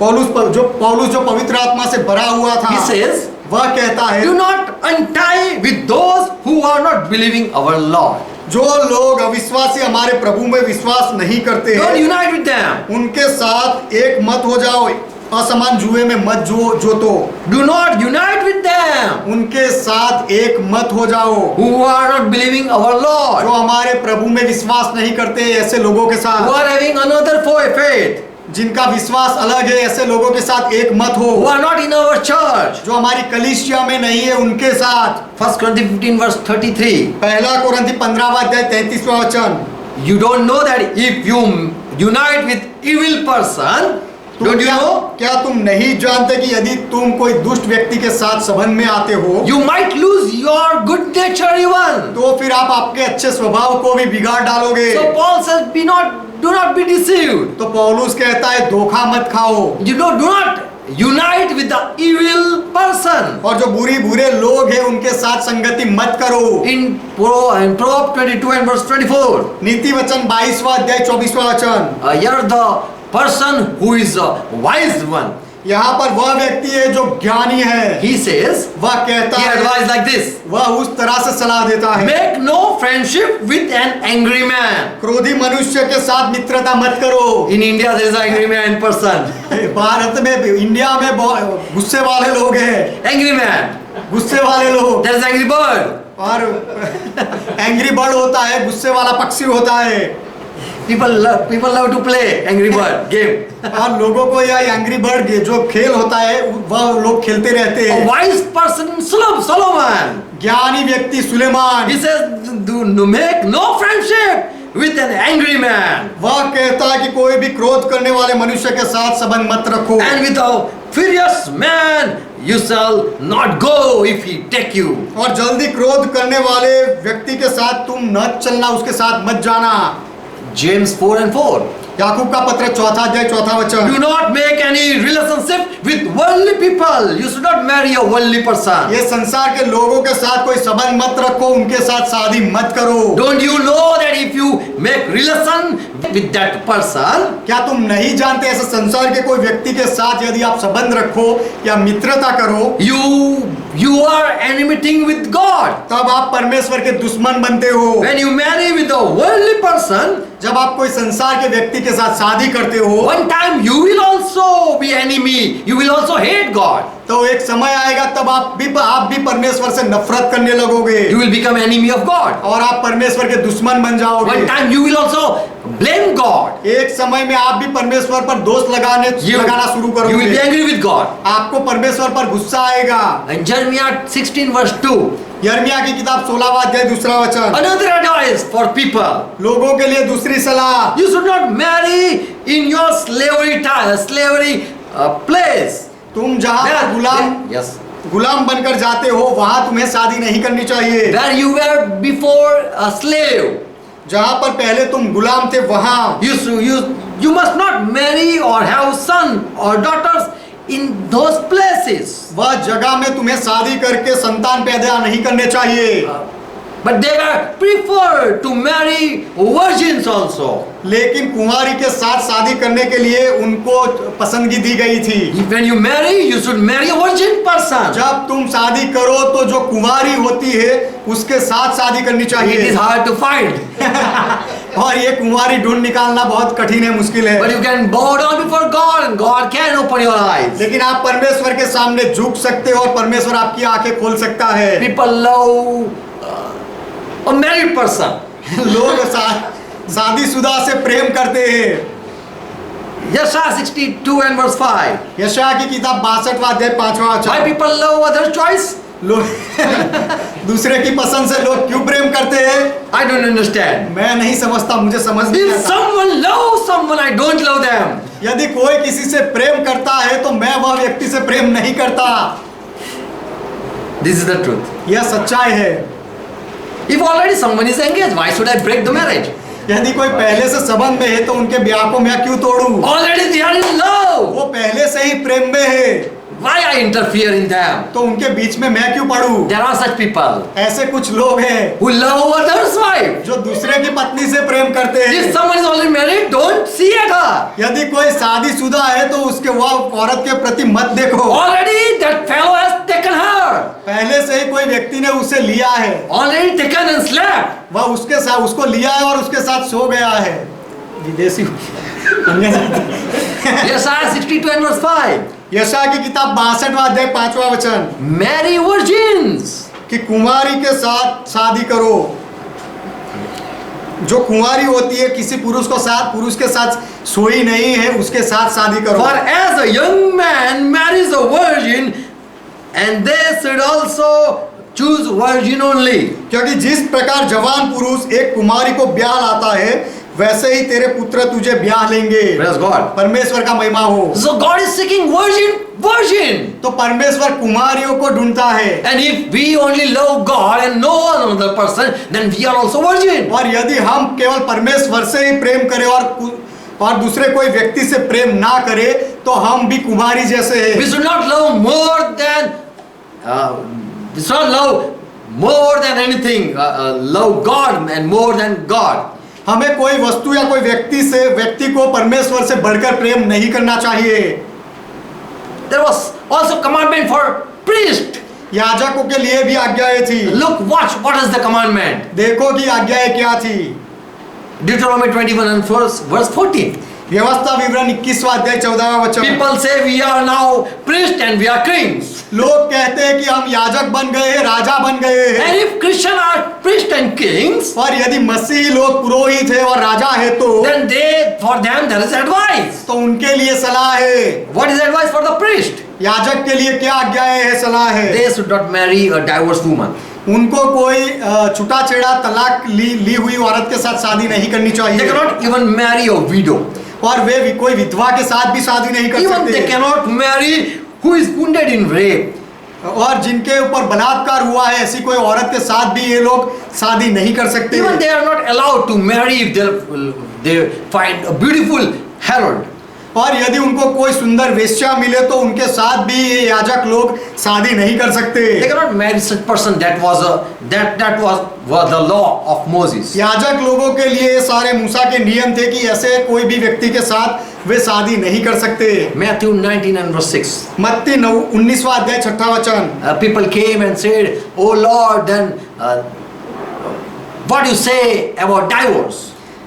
पौलुस पवित्र आत्मा से भरा हुआ था, He says, वह कहता है do not untie with those who are not believing our Lord. जो लोग अविश्वासी हमारे प्रभु में विश्वास नहीं करते Don't हैं, unite with them. उनके साथ एक मत हो जाओ, असमान जुए में मत जोतो। Do not unite with them उनके साथ एक मत हो जाओ who are not believing our जो Lord. हमारे प्रभु में विश्वास नहीं करते, ऐसे लोगों के Who साथ। are having another faith. जिनका विश्वास अलग है, ऐसे लोगों के साथ एक मत Who हो। are not in our church. जो हमारी कलीसिया में नहीं है, उनके साथ। 1 Corinthians 15 verse 33. पहला कुरिन्थी 15:33 वचन। You don't know that if you unite with evil person, don't you know? क्या तुम नहीं जानते कि यदि तुम कोई दुष्ट व्यक्ति के साथ संबंध में आते हो You might lose your good nature even. तो फिर आप आपके अच्छे स्वभाव को भी बिगाड़ डालोगे। So Paul says, do not be deceived. तो पौलुस कहता है धोखा मत खाओ। You know, do not unite with the evil person. और जो बुरे लोग हैं उनके साथ संगति मत करो। In Proverbs 22 and verse 24. नीति वचन 22:24 वचन। Here the person who is a wise one. यहाँ पर वह व्यक्ति है जो ज्ञानी है। He says, वह कहता he है, advised like this. वह उस तरह से सलाह देता है, Make no friendship with an angry man. क्रोधी मनुष्य के साथ मित्रता मत करो। In India there is an angry man person. Bharat में, इंडिया में बहुत गुस्से वाले लोग हैं। Angry man. गुस्से वाले लोग। There is angry bird. और एंग्री बर्ड होता है, गुस्से वाला पक्षी होता है। People love to play angry bird game. और लोगों को यह एंग्री बर्ड जो खेल होता है वह लोग खेलते रहते A हैं। wise person in Solomon. ज्ञानी व्यक्ति Suleman, He says, do make no friendship with an angry man. वह कहता है कि कोई भी क्रोध करने वाले मनुष्य के साथ संबंध मत रखो। And with a furious man you shall not go if he take you. और जल्दी क्रोध करने वाले व्यक्ति के साथ तुम न चलना, उसके साथ मत जाना। James 4 and 4. याकूब का पत्र 4:4 वचन। Do not make any relationship with worldly people. You should not marry a worldly person. ये संसार के लोगों के साथ कोई संबंध मत रखो, उनके साथ शादी मत करो। Don't you know that if you make relation with that person, क्या तुम नहीं जानते ऐसे संसार के कोई व्यक्ति के साथ यदि आप संबंध रखो या मित्रता करो, you are enmitying with God. तब आप परमेश्वर के दुश्मन बनते हो। When you marry with a worldly person, जब आप कोई संसार के व्यक्ति के साथ शादी करते हो, one time you will also be enemy. You will also hate God. तो एक समय आएगा तब आप भी परमेश्वर से नफरत करने लगोगे। You will become enemy of God. और आप परमेश्वर के दुश्मन बन जाओगे। One time you will also blame God. एक समय में आप भी परमेश्वर पर दोष लगाना शुरू You will be करोगे। angry with God. आपको परमेश्वर पर गुस्सा आएगा। And Jeremiah 16 verse 2. यिर्मयाह की किताब 16:2 वचन। Another advice for people. लोगों के लिए दूसरी सलाह, You should not marry in your slavery place. तुम जहाँ पर Yes. गुलाम बनकर जाते हो वहां तुम्हें शादी नहीं करनी चाहिए। Where you were before a slave. जहाँ पर पहले तुम गुलाम थे वहां You must not marry or have son or daughters in those places. वह जगह में तुम्हें शादी करके संतान पैदा नहीं करने चाहिए। But they were preferred to marry virgins also. लेकिन कुंवारी के साथ शादी करने के लिए उनको पसंदगी दी गई थी। When you marry, you should marry a virgin person. जब तुम शादी करो तो जो कुंवारी होती है उसके साथ शादी करनी It चाहिए। is hard to find. और ये कुंवारी ढूंढ निकालना बहुत कठिन है, मुश्किल है। But you can bow down before God and God can open your eyes. लेकिन आप परमेश्वर के सामने झुक सकते हो और परमेश्वर आपकी आंखें खोल सकता है। People love a married person. लोग शादीशुदा से प्रेम करते हैं। Yeshaya 62 and verse 5. यशायाह की किताब 62वां अध्याय 5वां Why वचन। people love other choice? लोग दूसरे की पसंद से लोग क्यों प्रेम करते हैं? I don't understand. मैं नहीं समझता, मुझे समझ नहीं If आता। someone loves someone, I don't love them. यदि कोई किसी से प्रेम करता है तो मैं वह व्यक्ति से प्रेम नहीं करता। This is the truth. यह सच्चाई है। If already someone is engaged, why should I break the marriage? यदि कोई पहले से संबंध में है तो उनके ब्याह को मैं क्यों तोड़ूं? Already they are in love. वो पहले से ही प्रेम में है, Why I interfere in them? तो उनके बीच में मैं क्यों पड़ूं? There are such people ऐसे कुछ लोग हैं who love others' wife. जो दूसरे की पत्नी से प्रेम करते If हैं। someone is already married, don't see at her. यदि कोई शादीशुदा है तो उसके वह औरत के प्रति मत देखो। Already that fellow has taken her. पहले से ही कोई व्यक्ति ने उसे लिया है, Already taken and slept. वह उसके साथ उसको लिया है और उसके साथ सो गया है। विदेशी Yeshaya 62 and verse 5. यशायाह की किताब 62वां अध्याय 5वां वचन Marry virgins. कि कुंवारी के साथ शादी करो। जो कुंवारी होती है किसी पुरुष के साथ सोई नहीं है, उसके साथ शादी करो। For as a young man marries a virgin, and they should also choose virgin only. क्योंकि जिस प्रकार जवान पुरुष एक कुमारी को ब्याह लाता है, वैसे ही तेरे पुत्र तुझे ब्याह लेंगे। Praise God. परमेश्वर का महिमा हो। So God is seeking virgin. तो परमेश्वर कुमारियों को ढूंढता है। And if we only love God and no another person, then we are also virgin. और यदि हम केवल परमेश्वर से ही प्रेम करें और दूसरे कोई व्यक्ति से प्रेम ना करें, तो हम भी कुमारी जैसे हैं। We should not love more than we should not love more than anything. Love God and more than God. हमें कोई वस्तु या कोई व्यक्ति को परमेश्वर से बढ़कर प्रेम नहीं करना चाहिए। There was also commandment for priest. याजकों के लिए भी आज्ञाएं थी। Look, watch, what is the commandment? देखो कि आज्ञाएं क्या थी। Deuteronomy 21 and verse 14. व्यवस्था विवरण 21वां अध्याय 14वां वचन। People say we are now priests and we are kings. लोग कहते हैं कि हम याजक बन गए हैं, राजा बन गए हैं। And if Christians are priests and kings, और यदि मसीही लोग पुरोहित है और राजा है तो then for them there is advice. तो उनके लिए सलाह है। What is advice for the priest? याजक के लिए क्या आज्ञाएं है, सलाह है? They should not marry a divorced woman. उनको कोई छूटा-छेड़ा तलाक ली हुई औरत के साथ शादी नहीं करनी They चाहिए। cannot even marry a widow. और वे कोई विधवा के साथ भी शादी नहीं कर Even they सकते। cannot marry who is wounded in rape. और जिनके ऊपर बलात्कार हुआ है, ऐसी कोई औरत के साथ भी ये लोग शादी नहीं कर सकते। Even they are not allowed to marry if they find a beautiful harlot. और यदि उनको कोई सुंदर वेश्या मिले तो उनके साथ भी ये याजक लोग शादी नहीं कर सकते। They cannot marry such person. That was the law of Moses. याजक लोगों के लिए सारे मूसा के नियम थे कि ऐसे कोई भी व्यक्ति के साथ वे शादी नहीं कर सकते। Matthew 19 and verse 6. मत्ती 19वां अध्याय 6वां वचन। People came and said, "Oh Lord, then what do you say about divorce?"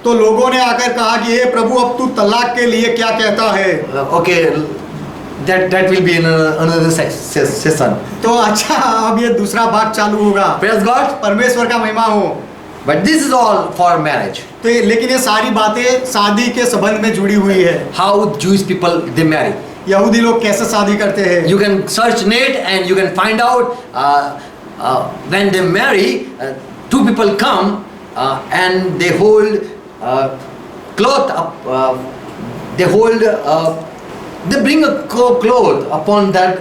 तो लोगों ने आकर कहा कि हे प्रभु, अब तू तलाक के लिए क्या कहता है? Okay, that will be in another session. तो अच्छा, अब ये दूसरा भाग चालू होगा। Praise God. परमेश्वर का महिमा हो। But this is all for marriage. तो लेकिन ये सारी बातें शादी के संबंध में जुड़ी हुई है। How Jewish people they marry. यहूदी लोग कैसे शादी करते हैं? You can search net and you can find out when they marry, two people come and they hold cloth up. They bring a cloth upon that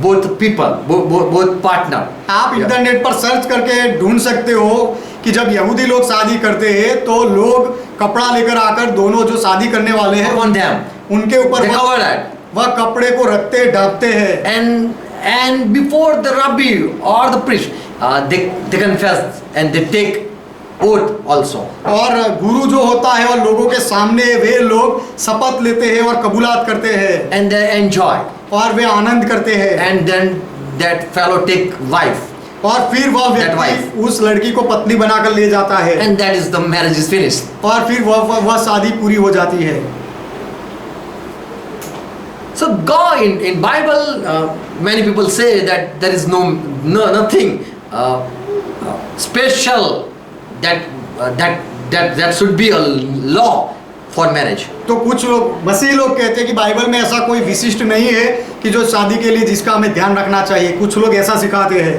both people, both partner. आप internet पर search करके ढूंढ सकते हो कि जब यहूदी लोग शादी करते हैं तो लोग कपड़ा लेकर आकर दोनों जो शादी करने वाले हैं Upon them, उनके ऊपर they cover that. वह कपड़े को रखते ढकते हैं। And before the rabbi or the priest, they confess and they take oath also. और गुरु जो होता है और लोगों के सामने वे लोग शपथ लेते हैं और कबूलात करते हैं And they enjoy. और वे आनंद करते हैं And then that fellow take wife. और फिर वह That wife. व्यक्ति उस लड़की को पत्नी बनाकर ले जाता है And that is the marriage is finished. और फिर वह शादी पूरी हो जाती है। So God in Bible, many people say that there is nothing special that should be a law for marriage. तो कुछ लोग मसीह लोग कहते हैं कि बाइबल में ऐसा कोई विशिष्ट नहीं है कि जो शादी के लिए जिसका हमें ध्यान रखना चाहिए। कुछ लोग ऐसा सिखाते हैं।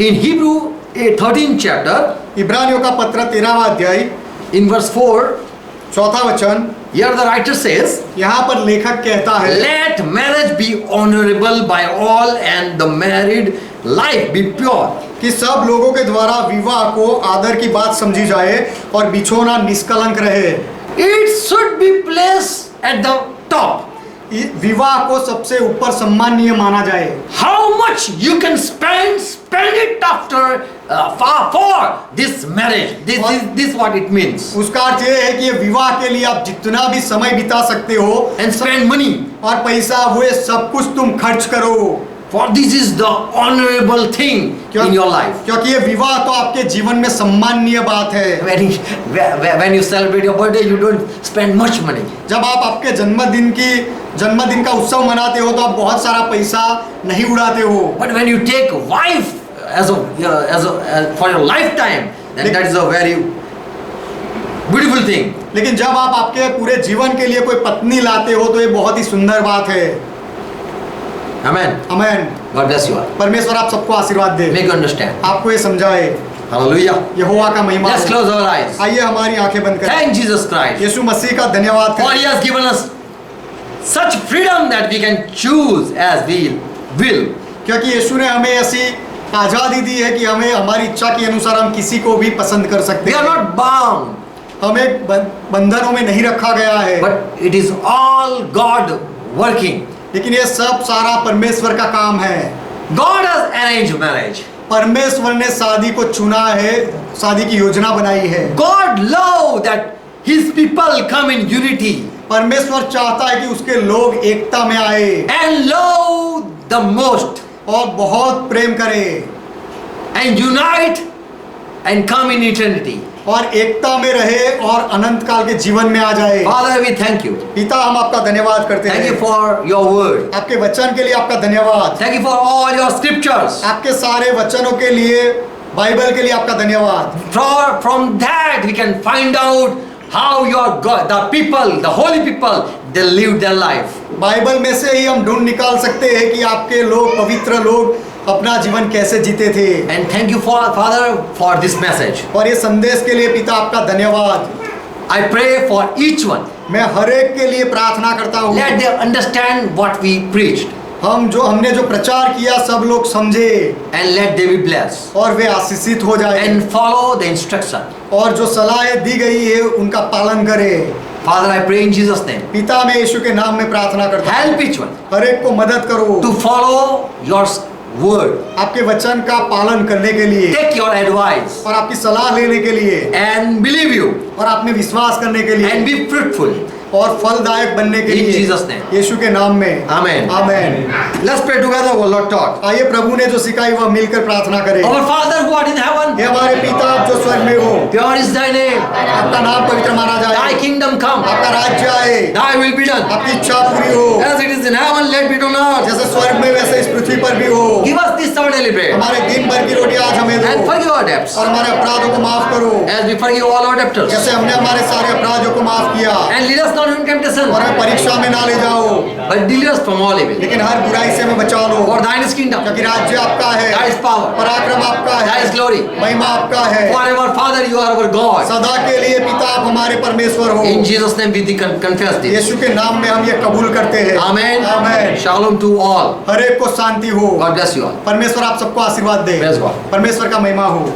In Hebrew 13th chapter, इब्रानियों का पत्र 13वां अध्याय in verse 4, 4था वचन, here the writer says, यहाँ पर लेखक कहता है, let marriage be honorable by all and the married life be pure. कि सब लोगों के द्वारा विवाह को आदर की बात समझी जाए और बिछोना निष्कलंक रहे। It should be placed at the top. विवाह को सबसे ऊपर सम्माननीय माना जाए। How much you can spend it after for this marriage. This what it means. उसका अर्थ ये है कि ये विवाह के लिए आप जितना भी समय बिता सकते हो And spend money. और पैसा वो सब कुछ तुम खर्च करो। For this is the honorable thing in your life. क्योंकि ये विवाह तो आपके जीवन में सम्माननीय बात है। When you celebrate your birthday, you don't spend much money. जब आप आपके जन्मदिन का उत्सव मनाते हो तो आप बहुत सारा पैसा नहीं उड़ाते हो। But when you take wife as for your lifetime, then that is a very beautiful thing. लेकिन जब आप आपके पूरे जीवन के लिए कोई पत्नी लाते हो तो ये बहुत ही सुंदर बात है। Amen. Amen. God bless you all. परमेश्वर आप सबको आशीर्वाद दे। Make you understand. आपको ये समझाए। Hallelujah. यहोवा का महिमा Let's हो। close our eyes. आइए हमारी आंखें बंद करें। Thank Jesus Christ. यीशु मसीह का धन्यवाद For करें। He has given us such freedom that we can choose as we will. क्योंकि यीशु ने हमें ऐसी आजादी दी है कि हमें हमारी इच्छा के अनुसार हम किसी को भी पसंद कर सकते We are हैं। not bound, हमें बंधनों में नहीं रखा गया है। but it is all God working. लेकिन ये सब सारा परमेश्वर का काम है। God has arranged marriage. परमेश्वर ने शादी को चुना है, शादी की योजना बनाई है। God love that His people come in unity परमेश्वर चाहता है कि उसके लोग एकता में आए and love the most और बहुत प्रेम करें and unite and come in eternity. और एकता में रहे और अनंत काल के जीवन में आ जाए। Father, we thank you. पिता हम आपका धन्यवाद करते Thank you हैं। for your word. आपके वचन के लिए आपका धन्यवाद। Thank you for all your scriptures. आपके सारे वचनों के लिए, बाइबल के लिए आपका धन्यवाद। From that we can find out how your God, the people, the holy people, they live their life. Bible में से ही हम ढूंढ निकाल सकते हैं कि आपके लोग, पवित्र लोग अपना जीवन कैसे जीते थे। And thank you Father for this message. और ये संदेश के लिए पिता आपका धन्यवाद। I pray for each one. मैं हर एक के लिए प्रार्थना करता हूँ। Let them understand what we preached हमने जो प्रचार किया सब लोग समझे and let them be blessed और वे आशीषित हो जाए and follow the instruction. और जो सलाहें दी गई है उनका पालन करें। Father, I pray in Jesus' name. पिता मैं यीशु के नाम में प्रार्थना करता हूँ। Help each one हर एक को मदद करो to follow your word. आपके वचन का पालन करने के लिए Take your advice और आपकी सलाह लेने के लिए and believe you और आप में विश्वास करने के लिए and be fruitful. और फलदायक बनने के In लिए Jesus' name. यीशु के नाम में Amen. Amen. Let's pray together, O Lord taught. आइए प्रभु ने जो सिखाई वह मिलकर प्रार्थना करें। Our Father who art in heaven, हे हमारे पिता आप जो स्वर्ग में हो, pure is thy name. आपका नाम पवित्र माना Thy जाए, kingdom come. आपका राज्य आए, Thy will be done. आपकी इच्छा पूरी हो, As it is in heaven, let it be on earth. जैसे स्वर्ग में वैसे इस पृथ्वी पर भी हो। Give us this our daily bread. हमारे दिन भर की रोटी आज हमें And दो forgive our debts. और हमारे अपराधों को माफ करो As we forgive all our debtors. जैसे हमने हमारे सारे अपराधों को माफ किया And lead us not into temptation, और हमें परीक्षा में ना ले जाओ but deliver us from all evil. लेकिन हर बुराई से हमें बचा लो For thine is kingdom, क्योंकि राज्य आपका है, thy is power, पराक्रम आपका thy है, is glory. महिमा आपका है। Forever, Father, you are our God. सदा के लिए पिता आप हमारे परमेश्वर हो। In Jesus' name we confess this. यीशु के नाम में हम ये कबूल करते हैं। Amen. Amen. Shalom to all. हर एक को शांति हो। God bless you all. परमेश्वर आप सबको आशीर्वाद दे। Praise God. परमेश्वर का महिमा हो।